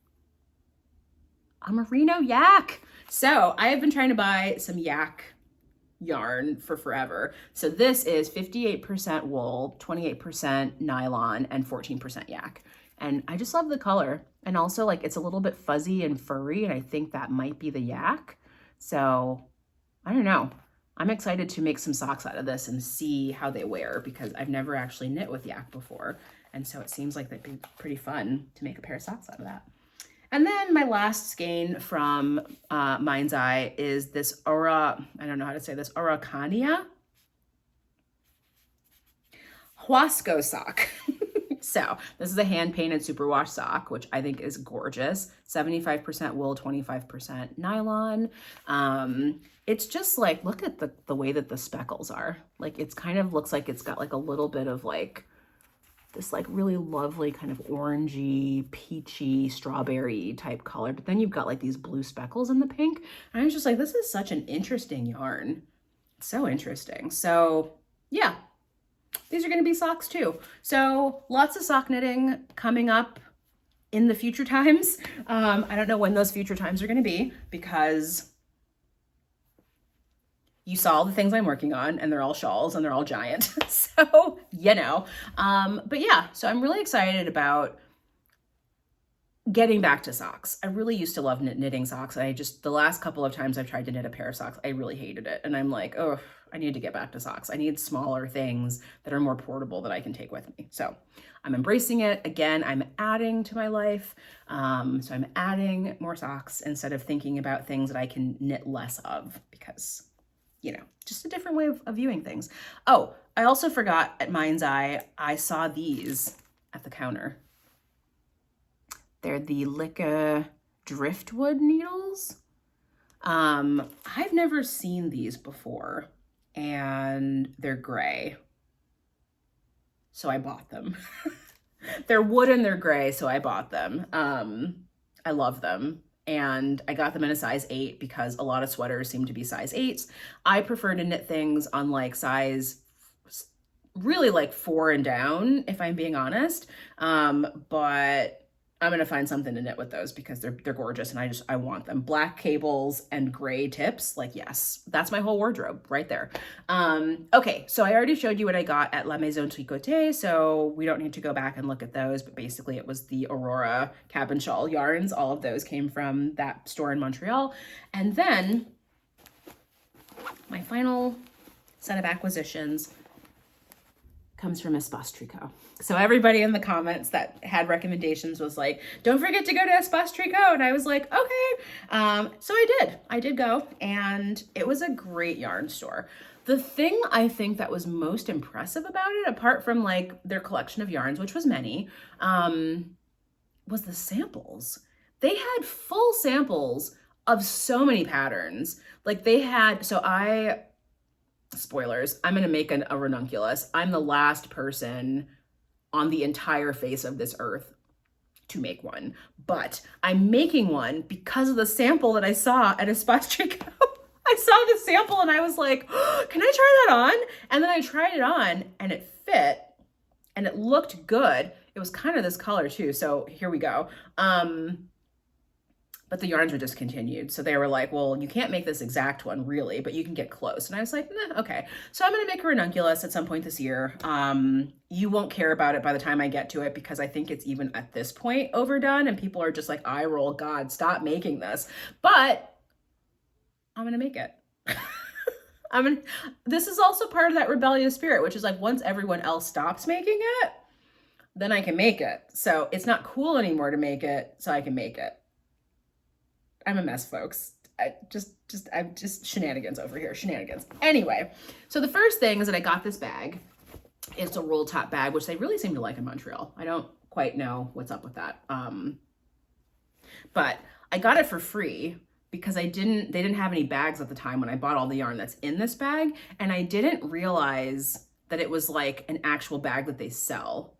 A merino yak! So I have been trying to buy some yak yarn for forever. So this is 58% wool, 28% nylon, and 14% yak. And I just love the color. And also like it's a little bit fuzzy and furry, and I think that might be the yak. So I don't know. I'm excited to make some socks out of this and see how they wear because I've never actually knit with yak before. And so it seems like that'd be pretty fun to make a pair of socks out of that. And then my last skein from Mind's Eye is this Aurora, I don't know how to say this, Araucania Huasco sock. So this is a hand-painted superwash sock, which I think is gorgeous. 75% wool, 25% nylon. It's just like, look at the way that the speckles are. Like it's kind of looks like it's got like a little bit of like this like really lovely kind of orangey, peachy, strawberry type color. But then you've got like these blue speckles in the pink. And I was just like, this is such an interesting yarn. It's so interesting. So yeah, these are gonna be socks too. So lots of sock knitting coming up in the future times. I don't know when those future times are gonna be because you saw all the things I'm working on and they're all shawls and they're all giant. So, you know, but yeah, so I'm really excited about getting back to socks. I really used to love knitting socks. The last couple of times I've tried to knit a pair of socks, I really hated it. And I'm like, oh, I need to get back to socks. I need smaller things that are more portable that I can take with me. So I'm embracing it. Again, I'm adding to my life. So I'm adding more socks instead of thinking about things that I can knit less of because, you know, just a different way of viewing things. Oh, I also forgot at Mind's Eye, I saw these at the counter. They're the Licca driftwood needles. I've never seen these before and they're gray. So I bought them. They're wood and they're gray, so I bought them. I love them. And I got them in a size 8 because a lot of sweaters seem to be size 8s. I prefer to knit things on like size, really like 4 and down, if I'm being honest. But I'm going to find something to knit with those because they're gorgeous and I want them. Black cables and gray tips. Like, yes, that's my whole wardrobe right there. Okay, so I already showed you what I got at La Maison Tricoté, so we don't need to go back and look at those, but basically it was the Aurora cabin shawl yarns. All of those came from that store in Montreal. And then my final set of acquisitions comes from Espace Tricot. So everybody in the comments that had recommendations was like, don't forget to go to Espace Tricot. And I was like, okay. So I did go, and it was a great yarn store. The thing I think that was most impressive about it, apart from like their collection of yarns, which was many, was the samples. They had full samples of so many patterns. Like they had, spoilers, I'm going to make a ranunculus. I'm the last person on the entire face of this earth to make one, but I'm making one because of the sample that I saw at Espace Tricot. I saw the sample and I was like, oh, can I try that on? And then I tried it on and it fit and it looked good. It was kind of this color too. So here we go. But the yarns were discontinued. So they were like, well, you can't make this exact one really, but you can get close. And I was like, nah, okay. So I'm gonna make a ranunculus at some point this year. You won't care about it by the time I get to it because I think it's even at this point overdone and people are just like, eye roll, God, stop making this. But I'm gonna make it. This is also part of that rebellious spirit, which is like once everyone else stops making it, then I can make it. So it's not cool anymore to make it, so I can make it. I'm a mess, folks. I'm just shenanigans over here, shenanigans. Anyway, so the first thing is that I got this bag. It's a roll top bag, which they really seem to like in Montreal. I don't quite know what's up with that. But I got it for free because they didn't have any bags at the time when I bought all the yarn that's in this bag. And I didn't realize that it was like an actual bag that they sell.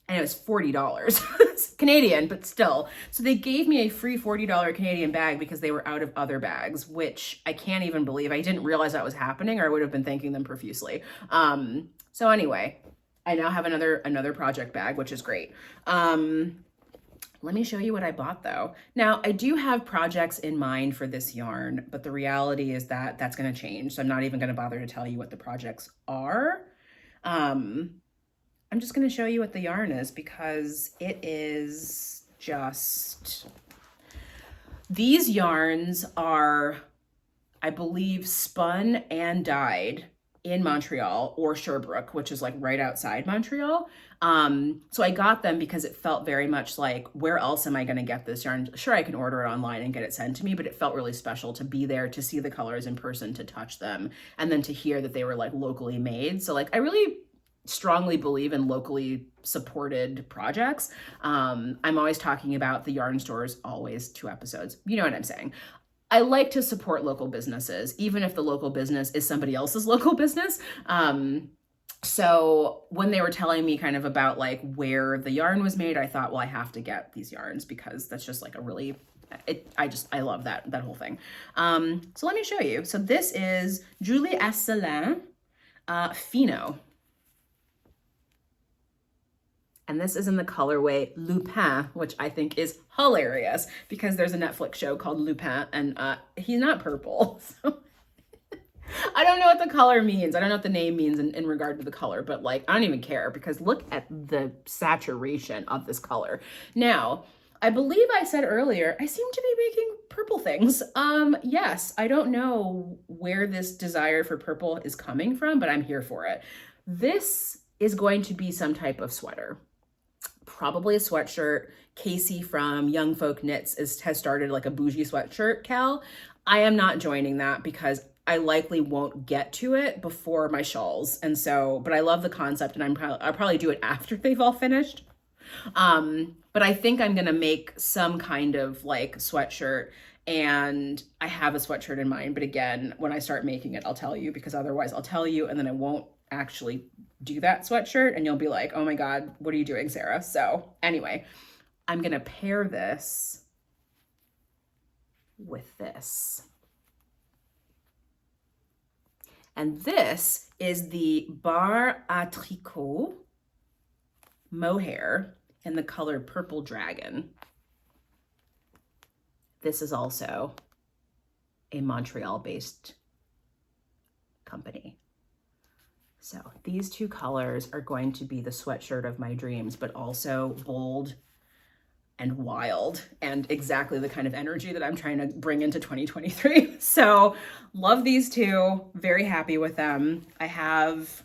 And it was $40 Canadian, but still. So they gave me a free $40 Canadian bag because they were out of other bags, which I can't even believe. I didn't realize that was happening, or I would have been thanking them profusely. So anyway, I now have another project bag, which is great. Let me show you what I bought though. Now I do have projects in mind for this yarn, but the reality is that that's going to change. So I'm not even going to bother to tell you what the projects are. I'm just going to show you what the yarn is because it is just, these yarns are, I believe, spun and dyed in Montreal or Sherbrooke, which is like right outside Montreal. So I got them because it felt very much like, where else am I going to get this yarn? Sure, I can order it online and get it sent to me, but it felt really special to be there, to see the colors in person, to touch them, and then to hear that they were like locally made. So like, I really strongly believe in locally supported projects. I'm always talking about the yarn stores, always 2 episodes. You know what I'm saying? I like to support local businesses, even if the local business is somebody else's local business. So when they were telling me kind of about like where the yarn was made, I thought, well, I have to get these yarns because that's just like a really, I love that whole thing. So let me show you. So this is Julie Asselin Fino. And this is in the colorway Lupin, which I think is hilarious because there's a Netflix show called Lupin and he's not purple. So I don't know what the color means. I don't know what the name means in regard to the color, but like, I don't even care because look at the saturation of this color. Now, I believe I said earlier, I seem to be making purple things. Yes, I don't know where this desire for purple is coming from, but I'm here for it. This is going to be some type of sweater. Probably a sweatshirt. Casey from Young Folk Knits has started like a bougie sweatshirt cal. I am not joining that because I likely won't get to it before my shawls. And so, but I love the concept and I'll probably do it after they've all finished. But I think I'm going to make some kind of like sweatshirt, and I have a sweatshirt in mind. But again, when I start making it, I'll tell you, because otherwise I'll tell you and then I won't actually do that sweatshirt and you'll be like, oh my God, what are you doing, Sarah? So anyway, I'm going to pair this with this. And this is the Bar à Tricot mohair. in the color Purple Dragon. This is also a Montreal-based company. So these two colors are going to be the sweatshirt of my dreams, but also bold and wild and exactly the kind of energy that I'm trying to bring into 2023. So love these two, very happy with them. I have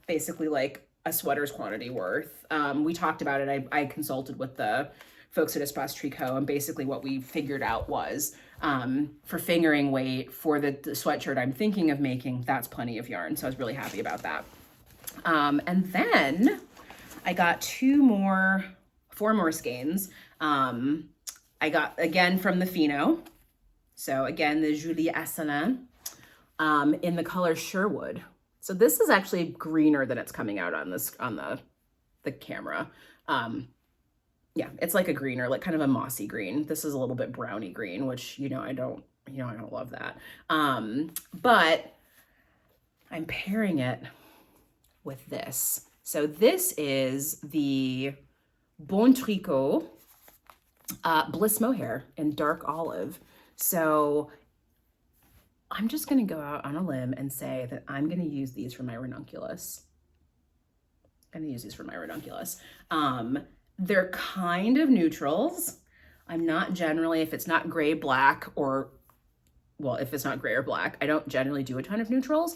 basically like a sweater's quantity worth. We talked about it. I consulted with the folks at Espace Tricot, and basically what we figured out was for fingering weight for the sweatshirt I'm thinking of making, that's plenty of yarn. So I was really happy about that. And then I got four more skeins. I got, again, from the Fino. So again, the Julie Asselin in the color Sherwood. So this is actually greener than it's coming out on the camera. Yeah, it's like a greener, like kind of a mossy green. This is a little bit browny green, which, I don't love that. But I'm pairing it with this. So this is the Bon Tricot Bliss Mohair in dark olive. So I'm just going to go out on a limb and say that I'm going to use these for my ranunculus. They're kind of neutrals. I'm not generally, if it's not gray, black, or, well, if it's not gray or black, I don't generally do a ton of neutrals.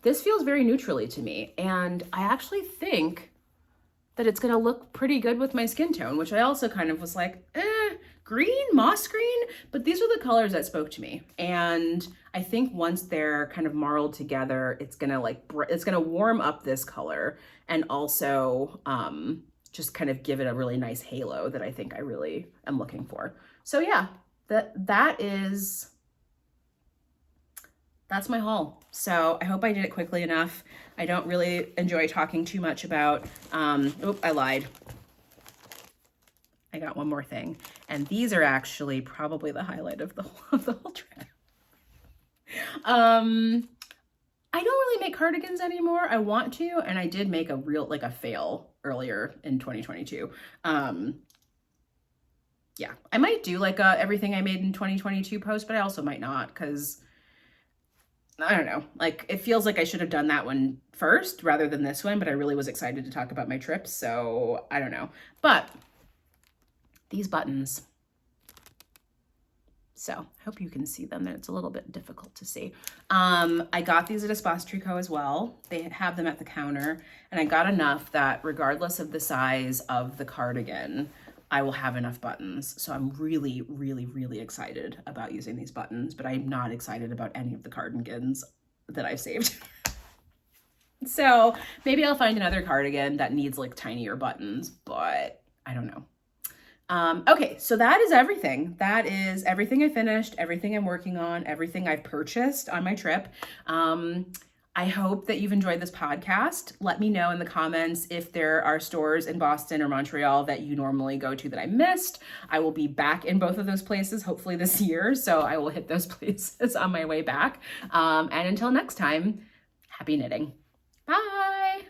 This feels very neutrally to me. And I actually think that it's going to look pretty good with my skin tone, which I also kind of was like, green, moss green, but these are the colors that spoke to me. And I think once they're kind of marled together, it's going to warm up this color and also, just kind of give it a really nice halo that I think I really am looking for. So yeah, that's my haul. So I hope I did it quickly enough. I don't really enjoy talking too much about, I lied. I got one more thing. And these are actually probably the highlight of the whole trip. I don't really make cardigans anymore. I want to, and I did make a fail earlier in 2022. Yeah, I might do like a everything I made in 2022 post, but I also might not, because I don't know, like it feels like I should have done that one first rather than this one, but I really was excited to talk about my trips, so I don't know. But these buttons, so I hope you can see them. It's a little bit difficult to see. I got these at Espace Tricot as well. They have them at the counter, and I got enough that regardless of the size of the cardigan, I will have enough buttons. So I'm really, really, really excited about using these buttons, but I'm not excited about any of the cardigans that I've saved. So maybe I'll find another cardigan that needs like tinier buttons, but I don't know. Okay, so that is everything. That is everything I finished, everything I'm working on, everything I've purchased on my trip. I hope that you've enjoyed this podcast. Let me know in the comments if there are stores in Boston or Montreal that you normally go to that I missed. I will be back in both of those places, hopefully this year, so I will hit those places on my way back. And until next time, happy knitting. Bye!